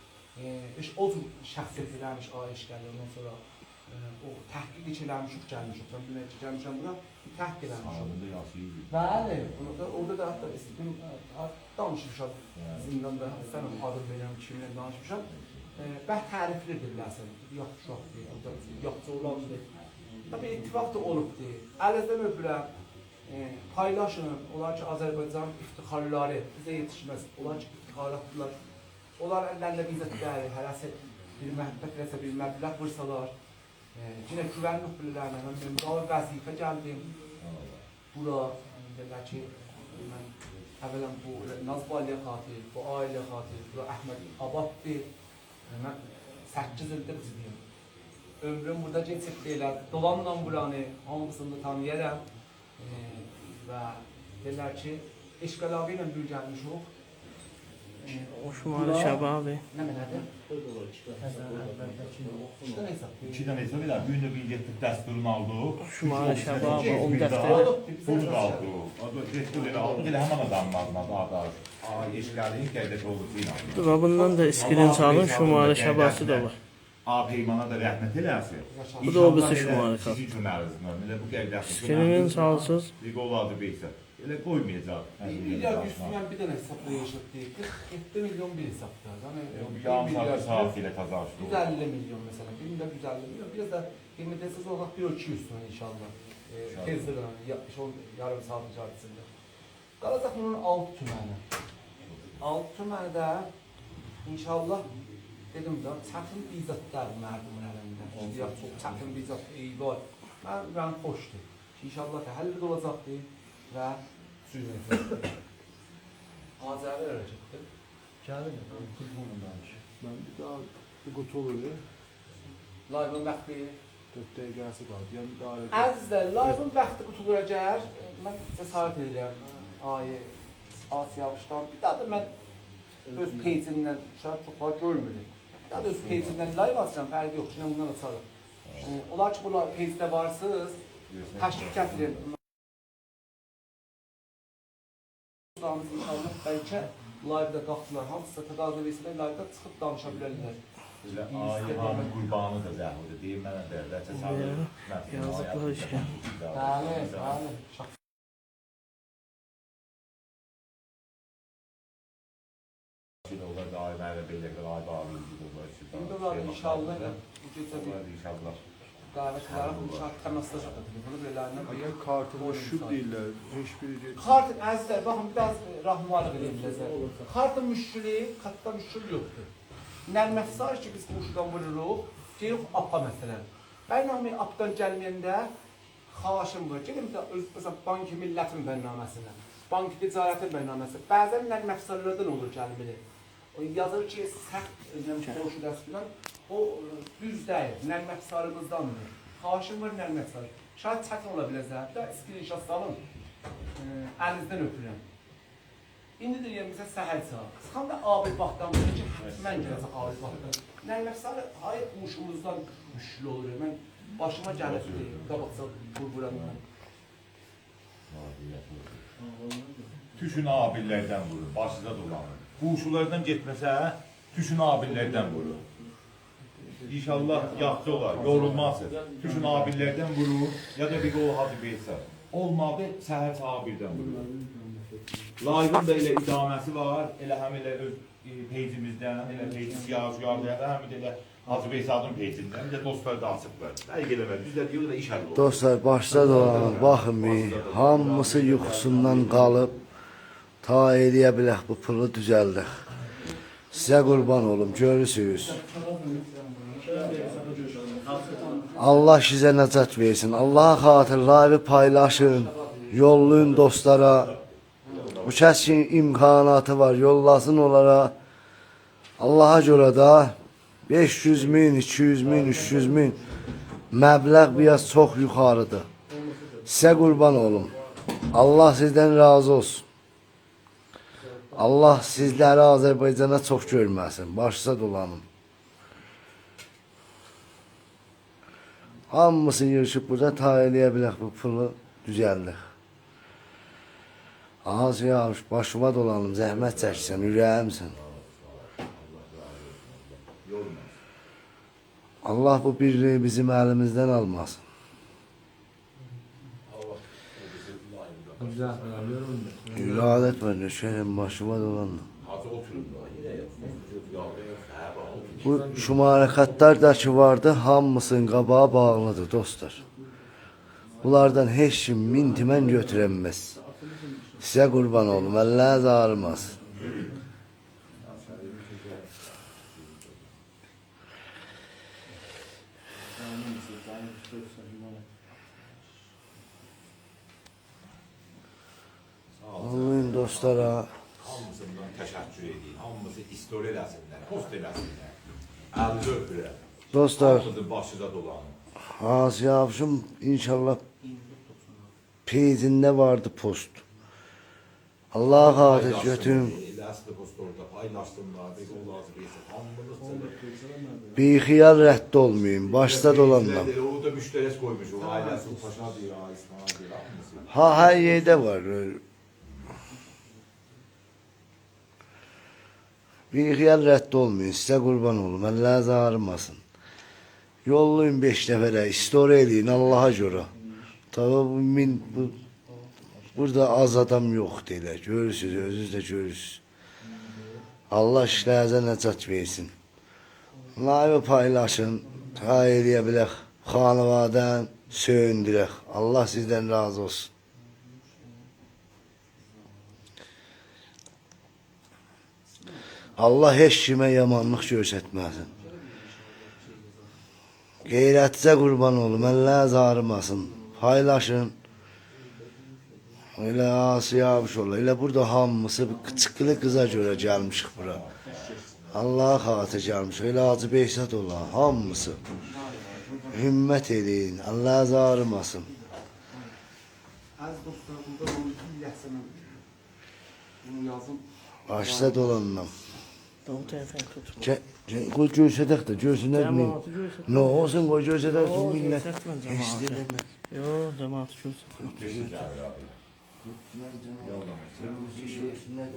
E: O cür şəxsiyyət eləmiş, aiş gəlir, ondan sonra o təhqiq eləmişik, gəlmişik, mən bilmək ki, gəlmişəm buna, təhqiq eləmişik. Bəli, orada da hətta istəyim, danışmışam, zindanda, istəməm adım verirəm, kimlə danışmışam. Bəh təriflidir biləsən, yaxşı uşaqdır, yaxşı olandır. Tabi ittifaq da olubdur. Əlinizdən öpürəm, paylaşın, onlar ki, Azərbaycan iftixarları bizə yetişməz, onlar ki, ağlatdılar. Onlar əllərində bizzətləri, hərəsi bir məhəbbət eləsə, bir məbləğ vursalar, yenə güvən yox bilirlərlə, mən daha vəzifə gəldim. Bura, deyirlər ki, mən əvvələn bu Naz Baliyə xatir, bu ailə xatir, bura Əhməd Abaddir. Mən 8 ildir qızıyım. Ömrüm burada geçib deyirlər, dolanla buranı, hamısını da tanıyarım. Və deyirlər ki, eşq əlağı ilə bir gəlmişik.
D: Şumalı Şəbabi.
E: Nə mənadır? İşte neyse.
B: 2 dənə hesab edər. Bu gün də bir getdik dəsturunu aldıq.
D: Şumalı Şəbabi 10 dəftər.
B: Bunu da aldıq. Adı destur aldıq. Elə həmin adamlarla da eşqəliyin qeydət oldusu ilə.
D: Və bundan da screen salın, Şumalı Şəbası da var.
B: Peymana da rəhmət eləsin.
D: Bu da o birisi Şumalı Şəbası.
B: Sizin üçün ərzində. Elə bu qeydət.
D: Screen salsız.
B: Bir qoladı beysə. Elə qoymayacaq.
E: Milyar üstündən bir dənə hesabla yaşatdık. 47 milyon bir hesabda.
B: Yarım saat ilə kazançlı.
E: 150 milyon mesela. Birinde 150 milyon. Biraz da kıymetesiz olarak bir ölçü üstüne inşallah. Tezdir yarım saat içerisinde. Qalacaq bunun 6 tüməni. 6 tüməni də inşallah dedim də çətin bizzatlar mərdumun əlində. İşte çox çətin bizzat eyvar. Mən xoşdur. İnşallah da həll olacaqdır və sürməyəcəkdir. Azəri öyrəcəkdir.
A: Gəlin, kuzmunun danış.
F: Ben bir daha bir kutu oluyor.
E: Laybın bəxti.
F: 4 dəqiqəsi qaldı. Yəni idarə
E: Əzizlər, laybın bəxti qutulacaq. Mən cəsarət edirəm. Ayı, Asiya Avuşdan. Bir daha da mən öz peycimdən, şahit çox var görmürüm. Bir daha da öz peycimdən layb açacağım, fərqi yox. Şimdi bundan açarım. Olar ki, bu peycdə varsınız, təşkil gətirin. İnşallah bəlkə live-da qalxdılar, hamısı təqaza versinlər, live-da çıxıb danışa bilərlər.
B: Ayhanın qurbanı da zəhvədir, deyim mənə də,
D: Yazıqlar işə.
E: Bəli, bəli.
B: Onlar da ailələrlə belirli ay bağlıydı.
E: İndi var inşallah, bu gecə bir
B: İnşallah.
E: dəvət edərək, bu şart təmasda şartdır. Bunu belərindən
F: Əgər kartı müşkül deyirlər, heç biri deyil.
E: Kartın əzizlər, baxın, biraz rahmanlıq edin biləzər. Kartın müşkülü, kartda müşkül yoxdur. Nərməfsar ki, biz quşudan vururuq, deyirik appa məsələn. Bərnamə apdan gəlməyəndə xaşım var. Gelin də öz, məsələn, banki millətin bərnaməsinə, banki ticarətin bərnaməsinə. Bəzən nərməfsarlardan olur gəlməli. Yazır ki, səxt qoşudası filan, o düz deyil, nərməfsarımızdandır. Xaşım var nərməfsarı. Şayət çətin ola biləcək, bir də screenshot salın, əlinizdən öpürəm. İndi deyirəm, məsələn, səhər saat. Sıxanda abil vaxtdan verir ki, mən gələcək abil vaxtdan. Nərməfsarı, hayır, quşumuzdan müşkül olur. Mən başıma gəlib deyim, qabaqsa vurburandan.
B: Tüşün abillərdən vurur, başıda dolanır. Quşulardan getməsə, tüşün abillərdən vurur. İnşallah yaxşı olar, yorulmazsın. Tüşün abillərdən vurur, ya da bir qol hacı beysə. Olmadı, səhər sabirdən vurur. Laybın da elə idaməsi var, elə həm elə öz peycimizdən, elə peyci siyah-siyahdır, həm elə Hacı Beysadın peycindən, bir də dostlar da açıqlar. Dəqiq eləmək, düzdə deyir, da iş həll olur.
A: Dostlar, başda dolanın, baxın bir, hamısı yuxusundan qalıb, ta eləyə bilək bu pulu düzəldik. Sizə qurban olum, görürsünüz. Allah sizə nəcat versin. Allaha xatır layvi paylaşın, yollayın dostlara. Bu kəskin imkanatı var, yollasın onlara. Allaha görə da 500 min, 200 min, 300 min məbləğ biraz çox yuxarıdır. Sizə qurban olum. Allah sizdən razı olsun. Allah sizləri Azərbaycana çox görməsin. Başsa dolanın. Hamısı yığışıb burada ta eləyə bilək bu pulu düzəldik. Ağzı yağmış, başıma dolanım, zəhmət çəksən, ürəyimsən. Allah bu birliği bizim əlimizdən almasın. İradət var, nöşərim, başıma dolanım. Bu şumarəkatlar da ki vardı, hamısının qabağı bağlıdır dostlar. Bunlardan heç kim mintimən götürənməz. Sizə qurban olum, əlləriniz ağrımasın. dostlara.
B: Hamısından təşəkkür edin. Hamısı istori eləsinlər, post eləsinlər. Əlini öpürəm.
A: Dostlar,
B: Hamımızın başıca dolanın.
A: Asi abişim inşallah peyzinde vardı post. Allah'a xatir götürün.
B: Eləsli post orada paylaşsınlar. Bir o lazım deyilsin. Hamımız
A: Bir rədd olmayın. Başta dolanlam.
B: O da müştərək qoymuş. O ailəsi, o paşa deyir, ailəsina deyir. Hamısı.
A: Ha her yerde var. Bir rədd olmayın. Size kurban olun. Allah'a ağrımasın. Yollayın 5 nəfərə. İstori eləyin Allah'a göre. Tabii burada az adam yok deyirlər. Görürsünüz, özünüz de görürsünüz. Allah işlərinizə nəcat versin. Live paylaşın. Ta eləyə bilək. Xanıvadan söyündürək. Allah sizden razı olsun. Allah heç kimə yamanlıq göstərməsin. Qeyrətinizə qurban olum. Əllərinizə ağrımasın. Paylaşın. Elə Asiya abiş ola. Elə burada hamısı çıqqılı qıza görə gəlmişik bura. Allah'a xatir gəlmişik. Elə Hacı Behzad ola. Hamısı. Hümmət eləyin. Əllərinizə ağrımasın.
E: Az dostlar, burada onu illəhsənə bunu yazım.
A: Başda dolanlam.
D: Davut telefon tut.
A: Qoy görsədək də, görsünlər mi?
D: Cəmaatı görsün.
A: Ne olsun, qoy görsədək
D: O,
A: üçün millət.
D: göstərmə cəmaatı. Yox, cəmaatı görsün.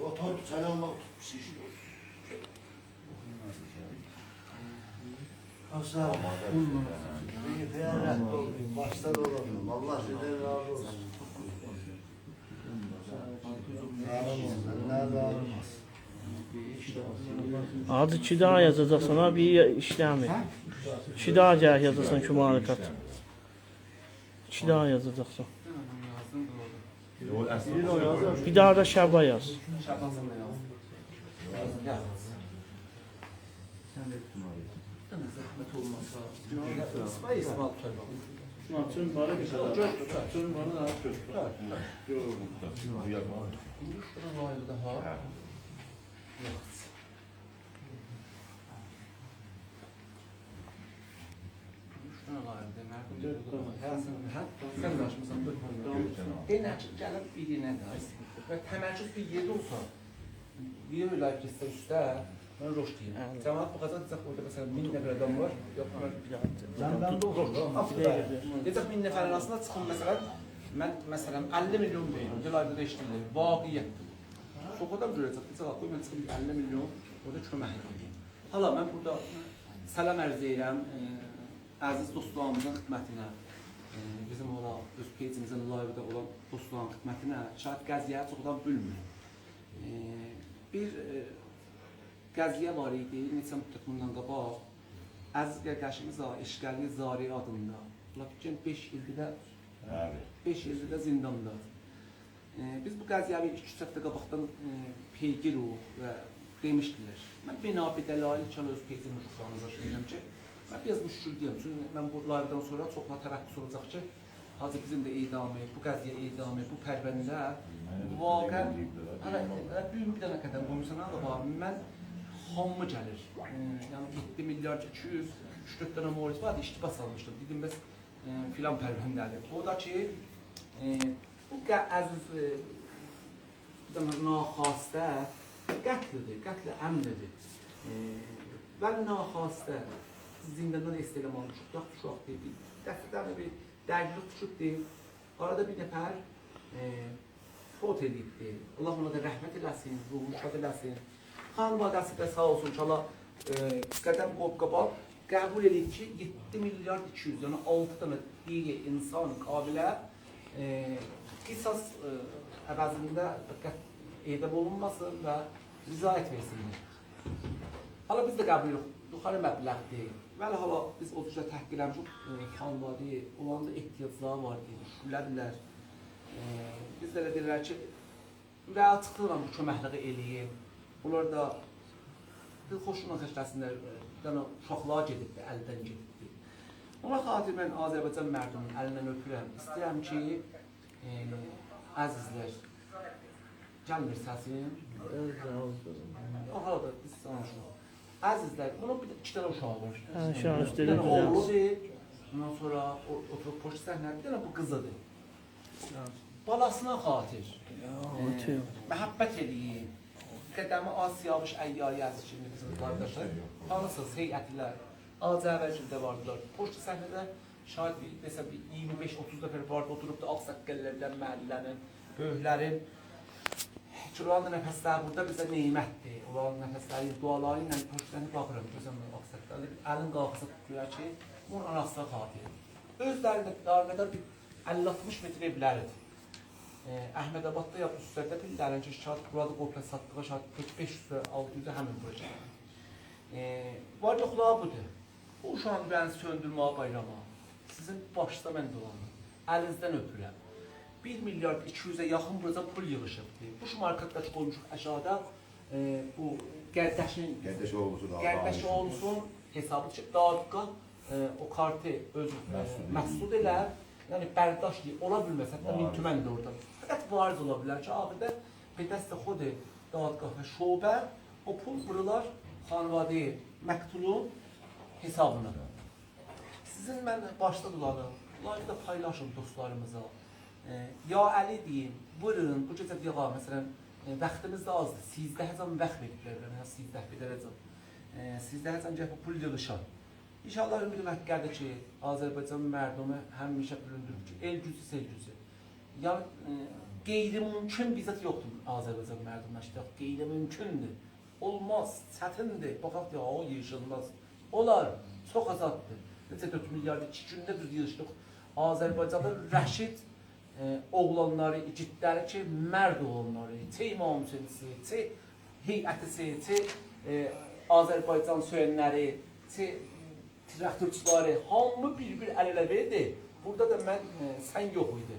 A: Otur, selam bak. Aslan, bir fiyat olmayın, başta dolanın. Allah sizden razı olsun. Allah razı olsun.
D: Adı 2 daha yazacaqsan ha, bir işləmir. 2 daha gəl yazacaqsan ki, müharikat. 2 daha yazacaqsan. Bir daha da Şəba yaz.
E: Şartlansın da yazım. Yaz. Zahmet olmasa. İsmail tutar bak.
F: Açın bana bir şey daha. Açın bana daha çok.
E: Şurada var daha. Şuna var demek. Sen de açmışsan dur. En açık gəlib birinə də. Və təmərküz bir yerdə olsa, video live keçsə üstə, mən roş deyim. Cəmaat bu qədər deyəcək, orada məsələn 1000 nəfər adam var. Yox, mən də olur. Deyəcək 1000 nəfərin arasında çıxın məsələn, mən məsələn 50 milyon deyim, live-da eşidilir, vaqiyyətdir. Çox adam görəcək, deyəcək, qoy mən çıxım 50 milyon, orada kömək edeyim. Hala, mən burada səlam ərz edirəm, əziz dostlarımızın xidmətinə, bizim ola öz peycimizin live-da olan dostların xidmətinə şahid qəziyyəyə çoxdan bölmür. Bir qəziyyə var idi, neçə müddət bundan qabaq, əziz qardaşımız Eşqəli Zari adında. Lakin 5 ildir də zindanda. Biz bu qəziyyəvi 2-3 həftə qabaqdan peygir və demişdilər. Mən binabidəlaylı çan öz peycimi uşaqlarınıza söyləyirəm ki, mən biraz müşkül deyəm, çünki mən bu layvdan sonra çoxla tərəqqüs olacaq ki, hazır bizim də edamı, bu qəziyyə edamı, bu pərbəndə vaqən, düyün bir dənə qədəm qoymuşsan, mən hamı gəlir. Yəni 7 milyar 200, 3-4 dənə moriz vardı, iştibas almışdım. Dedim, bəs filan pərbəndədir. O da ki, bu əziz, naxastə qətlidir, qətli əmridir. Və naxastə zindandan istedim almışıq, uşaq deyil, dəfədən bir dərgilik düşüb deyil, arada bir nəfər fot edibdir. Allah ona da rəhmət eləsin, ruhunu şad eləsin. Xanvadəsi də sağ olsun ki, Allah qədəm qobqabal qəbul edib ki, 7 milyar 200, yəni 6 dənə diri insan qabilə qisas əvəzində edam olunmasın və rizayət versinlər. Hala biz də qəbul yox, yuxarı məbləğdir. Vəli hala biz o cürə təhqir eləmişik, xanvadi, onların da ehtiyacları var deyə düşünülədilər. Biz də deyirlər ki, və açıqlıqla bu köməkliği eləyib. Onlar da xoşuna xəşləsinlər, uşaqlığa gedibdir, əldən gedibdir. Ona xatir mən Azərbaycan mərdunun əlindən öpürəm. İstəyirəm ki, əzizlər, Gəlmir səsim. Aha da biz danışırıq. Əzizlər, bunun bir iki dənə uşağı var.
D: Hə, şu an
E: Bir
D: üstədə
E: dənə
D: güzel.
E: oğludur. Ondan sonra oturub poşt səhnədir. Bir dənə bu qızıdır. Balasına xatir.
D: Tüy.
E: Məhəbbət edeyim. Qədəmi Asiyavuş Əyyari Əziz kimi bizim qardaşlar. Tanısınız, heyətlər. Azərbaycanda vardılar. Poşt səhnədə şahid bir, desəm, 25-30 dəfə vardı, oturub da ağsaqqəllərdən, məhəllənin, böyüklərin. Ulanın nəfəsləri burada bizə neymətdir. Ulanın nəfəsləri, duaları ilə poştlarını baxırım. Gözəm ağsaqqəllər, əlin qalxısa tutuyor ki, bunun anasına xatir. Özlərində darmədar bir 50-60 metr evləridir. Əhmədabadda ya üstlərdə billərin ki, şahid burada qopla satdığı şahid 500-600-ə həmin proje. Var yoxluğa budur. Bu uşağın bəni söndürməyə bayrama. Sizin başda mən dolanım. Əlinizdən öpürəm. 1 milyard 200'e yaxın burada pul yığışıbdır. Bu şumarkatdaş qoymuşuq aşağıda bu Gərdaş oğlusun hesabı ki, dağıtqa o kartı öz məhsud elər. Yəni bərdاشtlik ola bilməz, hətta 1000 tümən də orada. Fəqət variz ola bilər ki, abidə pedəst xod dağıtqa və şubə o pul buralar xanvadə məktulun hesabına. Sizin mən başda dolanım, bunları da paylaşın dostlarımıza. Ya Əli deyim, buyurun, bu gecə diğa, məsələn, vaxtımız da azdır, 13 vaxt veriblər, yəni 13 verəcəm. 13 gəl bu pul yığışan. İnşallah ümid məkkədə ki, Azərbaycan mərdumi həmişə büründürür ki, el gücü, sel gücü. Yəni, qeyri-mümkün bizzət yoxdur Azərbaycan mərdumlaşdıq, qeyri-mümkündür. Olmaz, çətindir, baxaq ya, o yığışılmaz. Olar, çox azaddır. Necə 4 milyard 2 gündə düz yığışdıq. Azərbaycanda rəşid oğlanları, igidləri ki, mərd oğlanları, İmam Hüseynisi, heyətisi, Azərbaycan söyənləri, traktörçüləri, hamı bir-bir əl-ələ verdi. Burada da mən, sən yox idi.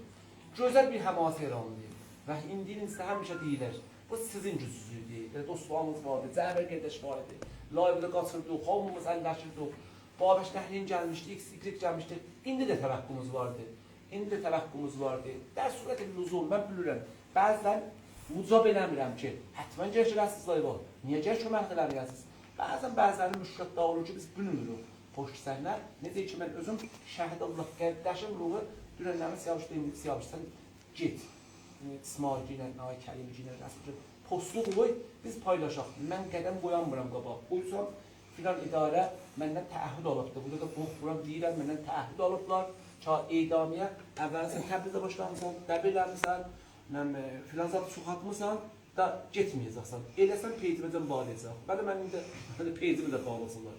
E: Gözəl bir həması yarandı. Və indi həmişə deyilər, bu sizin gücünüzdür, dostlarımız vardı, Cəbər qardaş var idi. Layvədə qaçırdıq, hamımız əlləşirdik. Babəş Nəhlin gəlmişdi, X-Y gəlmişdi. İndi də təvəqqümüz vardı. Dərs surəti lüzum, mən bilirəm. Bəzən mucab eləmirəm ki, hətmən gələcəksiniz layva. Niyə gəl kömək eləməyəsiniz? Bəzən müşkət dağılır ki, biz bilmirik. Poşt səhnə, necə ki, mən özüm şəhid Allah qardaşım ruhu dünənlərin Siyavuş, sən get. İsmail ilə, Nay Kərim ilə, Rəsul postlu qoy, biz paylaşaq. Mən qədəm qoyanmıram qabaq. Qoysam, filan idarə məndən təəhhüd alıbdır. Burada da buram deyirəm, məndən təəhhüd alıblar. Edamiyə, əvvəlsən Təbrizdə başlamısan, dəbirləmirsən, filan zat çoxatmısan, da getməyəcəksən. Eləsən peyciməcən bağlayacaq. Mən indi peycimi də bağlasınlar.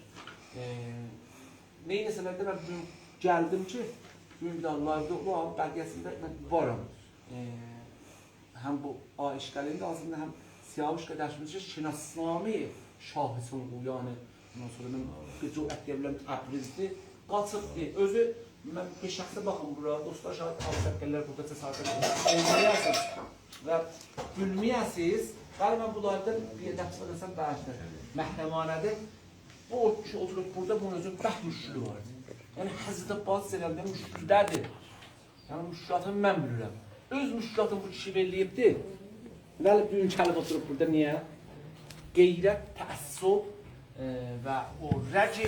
E: Neynəsələr də mən bugün gəldim ki, bugün bir daha live'da olan bəlgəsində mən varam. Həm bu işqəlində aslında həm Siyavuş qədəşimiz ki, şinasnami şahisi oldu. Yəni, ondan sonra mən bir cürət deyirəm Təbrizdir. Qaçıqdır. Özü, mən bir şəxsə baxın bura, dostlar şahid ağsaqqəllər burada cəsarət olmayasınız və gülməyəsiniz. Bəli, mən bunlardan bir nəfsə desəm bəşdir, məhrəmanədir. Bu kişi oturub burada, bunun özü bəh müşkülü vardır. Yəni, Həzrət Abbas eləndə müşküldədir. Yəni, müşkülatını mən bilirəm. Öz müşkülatını bu kişi verləyibdir. Bəli, bugün gəlib oturub burada, niyə? Qeyrət, təəssub və o rəci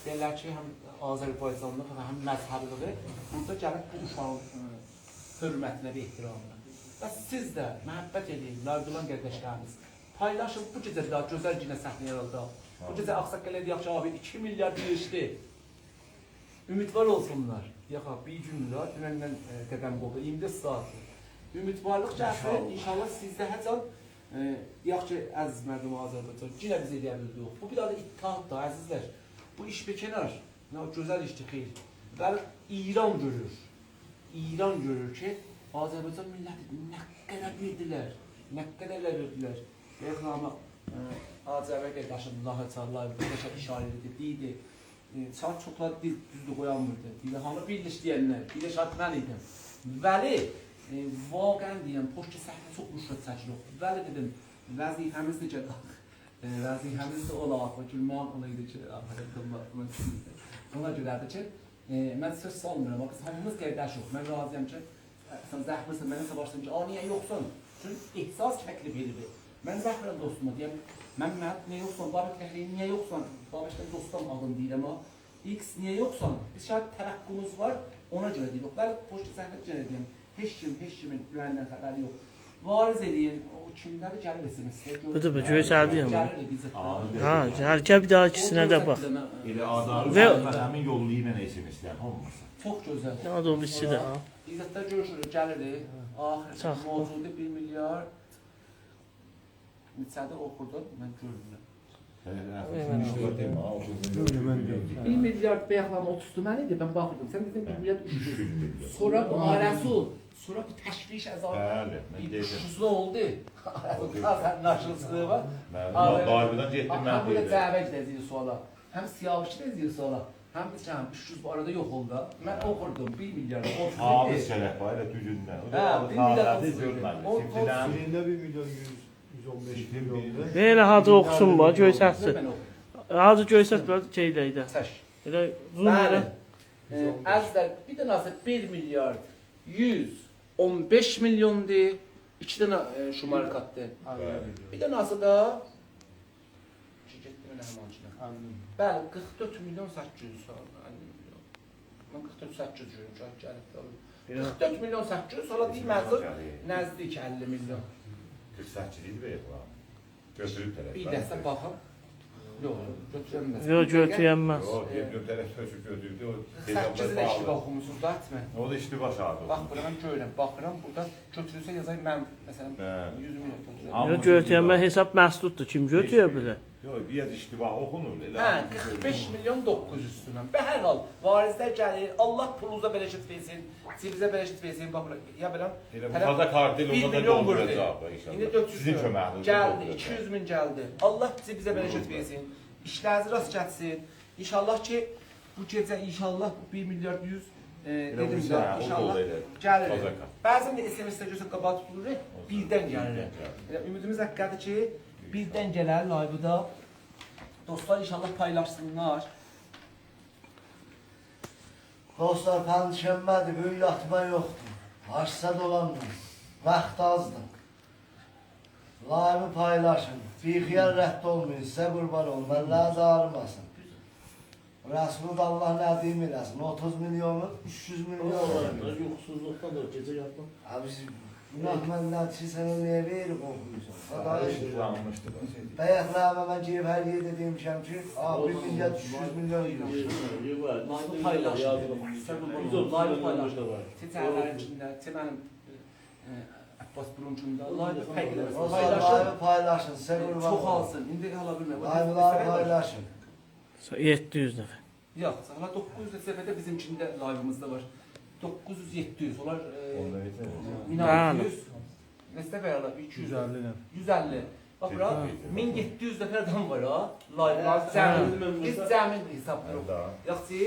E: deyirlər ki, həm Azərbaycanlıq və həm məzhəbliği burada gəlib bu uşağın hörmətinə və ehtiramına. Və siz də məhəbbət edin, layıqlan qardaşlarınız. Paylaşın bu gecə daha gözəl günə səhnə yaraldaq. Bu gecə ağsaqqəllər deyək ki, abi 2 milyard yığışdı. Ümidvar olsunlar. Deyək abi, bir gündür, dünəndən qədəm qoldu, 24 saatdır. Ümidvarlıq cəhətlə inşallah sizdə həcan deyək ki, əziz mərdum Azərbaycan, yenə biz edə bildik. Bu bir daha da ittihaddır, əzizlər. Bu iş bir kənar, gözəl işdir, xeyr. Və İran görür ki, Azərbaycan milləti nə qədər verdilər. Deyək nama, Azərbaycan qardaşım, Allah'a çarlar, qardaşa işarə edildi, deyildi. Saat çoxlar düzdür qoyanmırdı. Deyildi, hamı birliş deyənlər, bir də şart mən idim. Vəli, vaqən deyəm, poşki səhnə çox müşkət çəkilir. Vəli dedim, vəzifəmiz necə qalq? Vəzifəmiz də olaq, gülməm ona idi ki, ona görədir ki, mən söz salmıram, hamımız qardaşıq, mən razıyam ki, sən zəhmirsən, mənə savaşdın ki, niyə yoxsun? üçün ehsas təklif edir. Mən zəhərən dostuma deyəm, Məmməd, niyə yoxsan? Babək Əhliyin, niyə yoxsan? Babəkdən dostum adın deyirəm ha. X, niyə yoxsan? Biz şahit tərəqqümüz var, ona görə deyirik. Bəli, poçta zəhmət görə deyəm. Heç kimin güvəndən xəbəri yox. Variz edin, o kimləri gəlir etsinizsə.
D: Budur bu, göstərdiyəm.
E: Gəlir bizi.
D: Ha, hərkə bir daha ikisinə də bax.
B: Elə adarı
D: Və-
B: həmin yollayıb mənə SMS-lər, olmasa.
E: Çox gözəl.
D: Nə adı o birisi də ha.
E: İzzətlər görüşürük, gəlirik. Ahir
D: Sağ ol.
E: mövcudu 1 milyar. Neçədə oxurdun, mən görmürəm. 1 milyar bəyəxlam 30'du mən idi, ben baxırdım. Sen dedin 1 milyar 300. Sonra bu Arasul, sonra bu təşviş əzabı
B: Bəli, mən
E: bir
B: deyəcəm.
E: 300'lü oldu. Sen naşılsılığı var.
B: Darbidən getdim mən
E: Hem burada
B: deyəcəm.
E: dəvət dəziyi suala, hem siyavuş dəziyi suala, hem de canım 300 bu arada yok oldu. Ben okurdum 1 milyar 30
B: Hafız
E: idi.
B: şərəf var, elə düzündən. O
E: Hə,
B: da
E: 1 milyar
B: tarihdə
E: 30
B: görməli.
E: O-
B: Simtidən
A: Birində 1 milyon 115 milyon.
D: Belə hacı oxusun bax, göstərsin.
E: Ben okurdum.
D: Hacı göstərt bax şeyləydə.
E: Səş.
D: Elə zoom
E: Bəli.
D: elə.
E: Əzlər bir dənəsi 1 milyar 115 milyondur. 2 dənə şumar katdı. Bir dənəsi də getdim elə həmançına. Bəli, 44 milyon 800 sonra. Mən 44 800 görürəm, gəlib qalıb. 44 milyon 800 sonra deməzdi nəzdik 50 milyon.
B: 48 idi belə var. Götürüb tərəf.
E: Bir dəstə baxım. Yox, götürəməz.
D: Yox, götürənməz.
B: Yox, bir tərəf sözü götürdü. O
E: 8 də işli baxımısınız da etmə.
B: O da işli başardı.
E: Bax, buranı görürəm, baxıram, burada götürülsə yazayım mən, məsələn,
B: Bəli.
E: 100 milyon götürürəm.
B: Amma
D: Yox, götürənmə hesab məhduddur. Kim götürə bilər?
B: Yox, bir iştiba oxunur.
E: Hə, 45 milyon 900 tümən. Və hər hal, varizlər gəlir, Allah pulunuza bərəkət versin, sizə bərəkət versin, bax, ya biləm,
B: Elə bu fazla kartel
E: 1
B: onda da
E: milyon vurdu.
B: dolduracaq da inşallah.
E: İndi 400
B: Sizin
E: milyon.
B: köməyinizlə
E: Gəldi,
B: dolduracaq.
E: 200 min gəldi. Allah bizə bərəkət versin. İşləriniz rast gəlsin. İnşallah ki, bu gecə inşallah 1 milyar 100 dedim
B: bu
E: də,
B: sənə, o
E: inşallah
B: dolu elə.
E: gəlir.
B: Fazaka.
E: Bəzən də SMS-lər görsən qabağa tutulur, birdən gəlir. Yəni, ümidimiz haqqıdır ki, birdən gələr live-da. Dostlar inşallah paylaşsınlar.
A: Dostlar pəndişənmədir, böyük yatma yoxdur. Açsa dolanmır, vaxt azdır. Live paylaşın, bixiyar rədd olmayın, sizə qurban olun, mənlər də ağrımasın. Rəsulü da Allah nədim eləsin, 30 milyonu, 300 milyon var.
F: Yoxsuzluqdan da gecə yatma.
A: Abi günah məndən ki, sənə niyə verir qorxuyursan? Sadayı.
B: Almışdı da.
A: Bəyəkləmə mən girib hər yerdə demişəm ki, 1 milyar 300 milyon euro.
E: Live paylaşın. Live paylaşın. Sitələrin içində, mənim Abbas Buruncunda live
A: Dostlar live paylaşın, sizə qurban olun.
E: çoxalsın. İndi hala bilmirəm.
A: Live paylaşın.
D: 700 nəfər.
E: Yox, hala 900 səfərdə bizimkində live'ımızda var. 900-700, onlar
B: Onda yeter.
E: 1600, neçə nəfər hala? 200, 150. Bax bura, 1700 nəfər adam var ha, live'lar cəmi. Biz cəmi hesablayırıq. Yaxşı,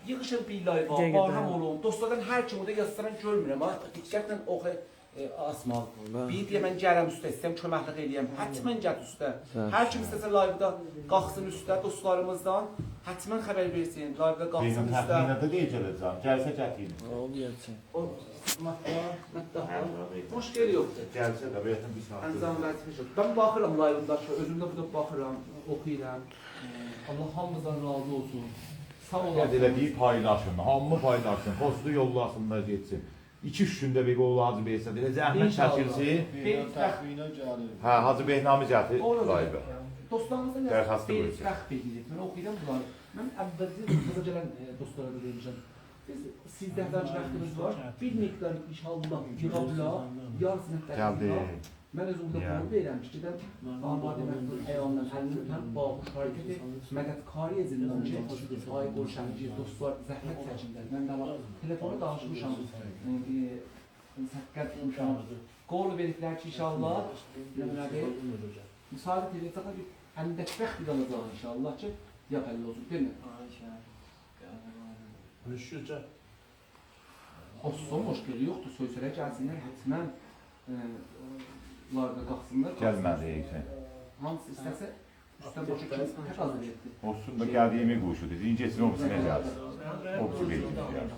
E: yığışın bir live'a, barham olun. Dostlardan hər kim orada yazsaran görmürəm ha. Diqqətlə oxu. Asmal. Bir deyə mən gələm üstə, istəyəm köməklik eləyəm. Hətmən gəl üstə. Hər kim istəsə live'da qalxsın üstə dostlarımızdan. Hətmən xəbər versin, live'da qalxsın
B: Benim
E: üstə.
B: təxminədə deyəcələcəm. Gəlsə gətirin.
E: Hoş geliyor.
B: Gəlsə də bəyətin bir saat.
E: Ənzam vəzifəsi. Ben baxıram live'da, özümdə burada baxıram, oxuyuram. Allah hamımızdan razı olsun. Sağ olun.
B: Elə deyib paylaşın, hamı paylaşsın, postu yollasınlar getsin. 2-3 gündə bir qol Hacı Beysə elə zəhmət çəkilsin. Hə, Hacı Beynami gətir live.
E: Dostlarımızdan
B: Dərxastı
E: bir
B: buyursun.
E: fərq bilgirik. Mən oxuyuram bunları. Mən əvvəlcə qıza gələn dostlara da demişəm. Biz sizdən vəzifəmiz var. Bir miqdar inşallah yığabla, yarısını
B: Gəldi.
E: Mən özümdə bunu deyirəm ki, gedən Abadi Məhdud Əyandan əlini bağış hərəkəti mədədkari ezindən ki, ay qoşancı, dostlar, zəhmət çəkirlər. Mən də var, telefonu danışmışam, səqqət tutmuşam. Qol veriblər ki, inşallah, müsaade edəcək bir əndəkbəxt bir alacaq inşallah ki, ya bəlli olsun, değil mi?
F: Müşkülcə.
E: O son müşkülü yoxdur, sözlərə gəlsinlər, hətmən larda qalxsınlar.
B: Gəlmədi.
E: Hamısı istəsə, üstdən boşu tək hazır etdi.
B: Olsun da gəldiyimi quşu dedi. İncəsin o bisinə gəlsin. O bisi beyni gəlsin.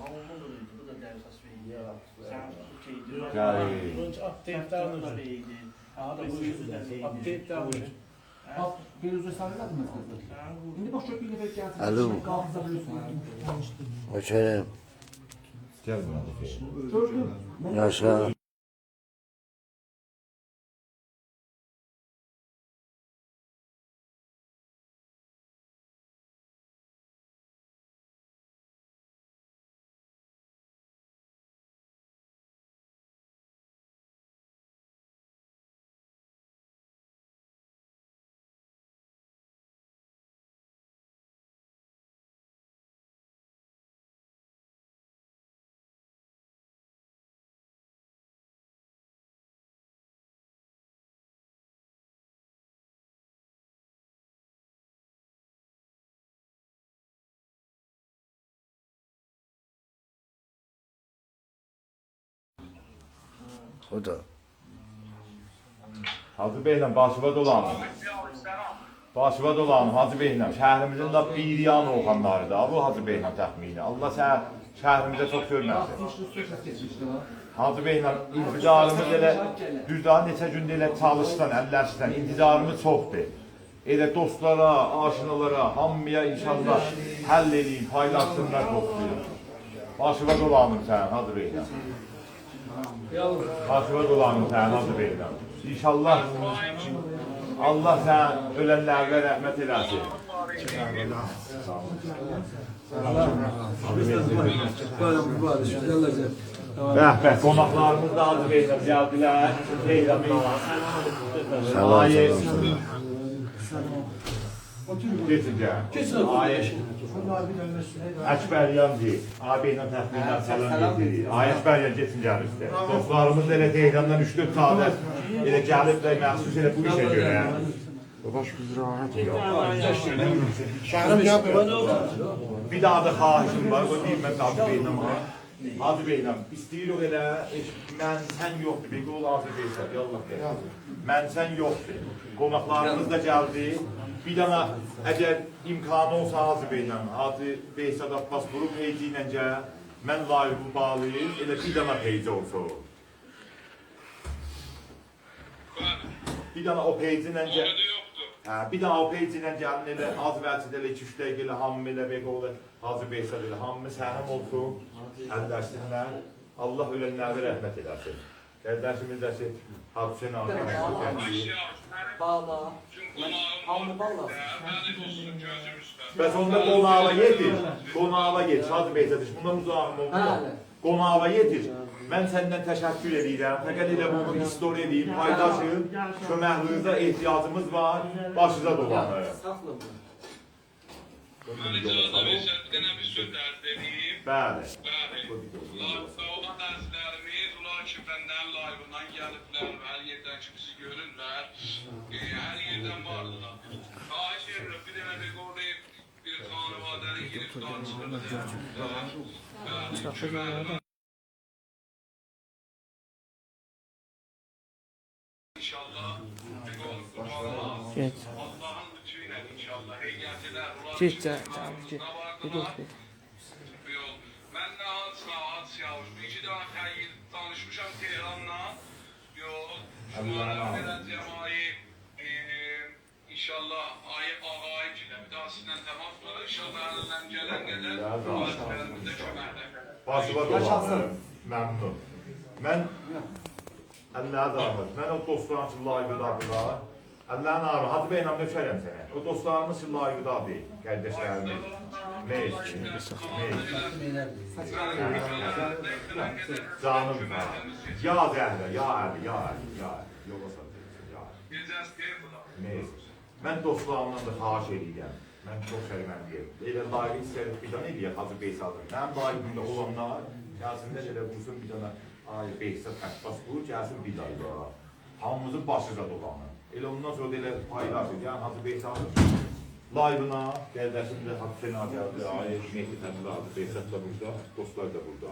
E: Bak, Firuzə sarıladınız qızı. İndi bax çok bir gəlsin.
A: Alo.
E: Qalxıza bilirsən.
A: Hoşçakalın.
B: Gel buna.
E: Gördüm.
A: Yaşa. O da.
B: Hacı Bey'le başıva dolanım. Başıva dolanım Hacı Bey'le. Şəhrimizin də bir yan oğanları da bu Hacı Bey'lə təxmini. Allah şəhrimizə çox görməsin. Hacı Bey'lə intizarımız elə düz daha neçə gündə elə çalışdan, əlləşdən intizarımız çoxdur. Elə dostlara, aşinalara, hamıya inşallah həll edeyim, paylaşsınlar dostluyor. Başıva dolanım sən Hacı Bey'lə. Başıva dolanım sən Hacı Bey'lə. İnşallah Allah sən ölənlərə rəhmət eləsin. Bəh, qonaqlarımız da Hacı Bey'lə gəldilər. Geçin gəl. Əkbəryan deyil. Abiylə təxminən salam deyil. Əkbəryan geçin gəl üstə. Dostlarımız da elə Tehrandan 3-4 saat elə gəlib də məxsus elə bu işə görə.
A: Babaş biz rahat.
B: Bir daha da xahişim var, o deyim mən Hacı Bey'lə var. Hacı Bey'lə, istəyir o elə, mən sən yoxdur, bir qol Hacı Bey'sə, yallah gəl. Mən sən yoxdur, qonaqlarımız da gəldi. Bir dana, əgər imkanı olsa Hacı Bey'lə, Hacı Beysad Abbas qrup heyci ilə gəl, mən layıqı bağlayayım, elə bir dana heyci olsa o. Bir dana o heyci ilə gəl. Bir daha o peycilə gəlin elə, az vəlçid elə 2-3 dəqiq elə, hamı elə bəq oğlu, Hacı Beysad elə, hamı sənim olsun, əlləşsinlər, Allah ölənlərə rəhmət eləsin. Qərdəşimiz də ki, Hacı Hüseyin ağabey.
E: Bağla. Hamı bağla.
B: Bəs onda qonağa yedir, qonağa geç, Hacı Beysad iş, bundan uzağım oldu. Qonağa yedir. Mən səndən təşəkkür edirəm, fəqət elə bunu istor edeyim, paydaşım, köməkliyinizə ehtiyacımız var, başınıza dolanır.
G: Mən icazə versəm, bir dənə bir söz dərd edeyim.
B: Bəli.
G: Olan dərslərimiz, ular ki, bəndən layığından gəliblər, hər yerdən ki, bizi görürlər, hər yerdən vardılar. Xahiş edirəm, bir dənə bir qoruyub, bir xanıvadəni girib danışırlar. İnşallah,
D: Geç.
G: Allah'ın lütfüyle inşallah heyetiler,
D: Geç, geç. Bir dur.
G: Ben de Hats Yavuş, bir iki daha hayır tanışmışam Tehran'la. Yok, şu ara vereceğim ayı, inşallah ayı ağayı ile bir daha sizden temas var. İnşallah elinden gelen gelir, vaatlerimizde çömerler.
B: Başıma dolanır, məmnun. Mən Əlləyə dağılır. Mən o dostlarım ki, layıqıdadırlar. Əlləyə nağılır. Hacı Bey'lə nökərəm sənə. O dostlarımız ki, layıqıdadır, qardaşlarımız. Ne istiyor? Canım var. Ya Zəhlə, ya Əli, ya Əli, ya Əli. Yola satıyorsun, ya Əli.
G: Gecəz deyil bu da.
B: Ne istiyor? Mən dostlarımdan da xahiş edirəm. Mən çox şərməndiyim. Elə layıqı istəyirəm bir dana eləyək Hacı Beysadır. Mənim layıqımda olanlar, gəlsinlər elə vursun bir dana Ay Beysad Abbas qurur, gəlsin bir dayı. Hamımızın başıca dolanır. Elə ondan sonra da elə paylaşır. Yəni Hacı Beysadır. Layığına, qardaşım da Hacı Hüseyin gəldi. Ay Mehdi Təmir Hacı Beysad da burada, dostlar da burada.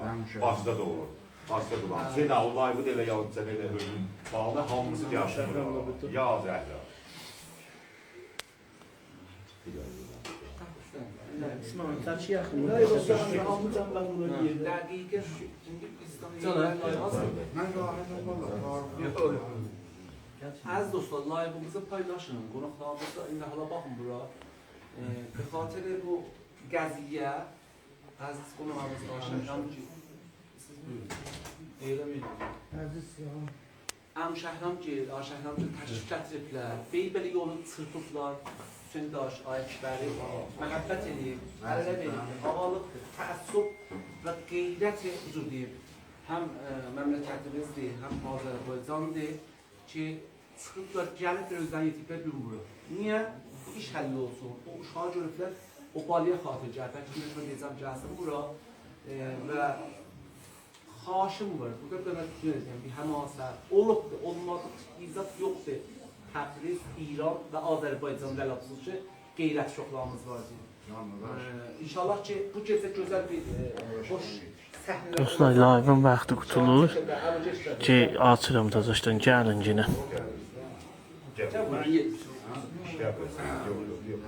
B: Başda da olur. Başda dolanır. Sen o layığı da elə yalnız sən elə özün bağlı, hamımızı gəlsin. Ya Zəhlə.
D: İsmail Taçı yaxın.
F: Hayır dostlar, hamıcan ben bunu yiyeyim.
E: Dəqiqə çünki bizdən
F: Canım.
E: Əziz dostlar, live'ımızı paylaşın. Qonaqlarımızda indi hala baxın bura. Be xatir bu qəziyyə əziz qonağımız Şəhram ki siz buyurun. Eyləməyin. Şəhram ki təşrif gətiriblər. Belə yolu çırpıblar. Hüseyin Daş, Ayəkbəri məhəbbət edib, əllə verib, havalıqdır, təəssüb və qeyrət huzur deyib. Həm məmləkətimizdir, həm Azərbaycandır ki, çıxıblar, gəliblər özdən yetiblər gün bura. Niyə? Bu iş həlli olsun. O uşağı görüblər, o baliyə xatir gəlbək ki, mən deyəcəm gəlsin bura və xaşım var. Bu qədər mən düşünəcəm, bir həmasət olubdur, olmadı, izzat yoxdur. Təbriz, İran və Azərbaycan dəlapsızı qeyrət şoqlarımız var. İnşallah ki, bu gecə gözəl bir xoş səhnələr.
D: Dostlar, live'ın vaxtı qutulur ki, açıram tazışdan, gəlin yenə.
B: Gəl.
E: Gəl, bunu ye.
B: Yox, yox, yox.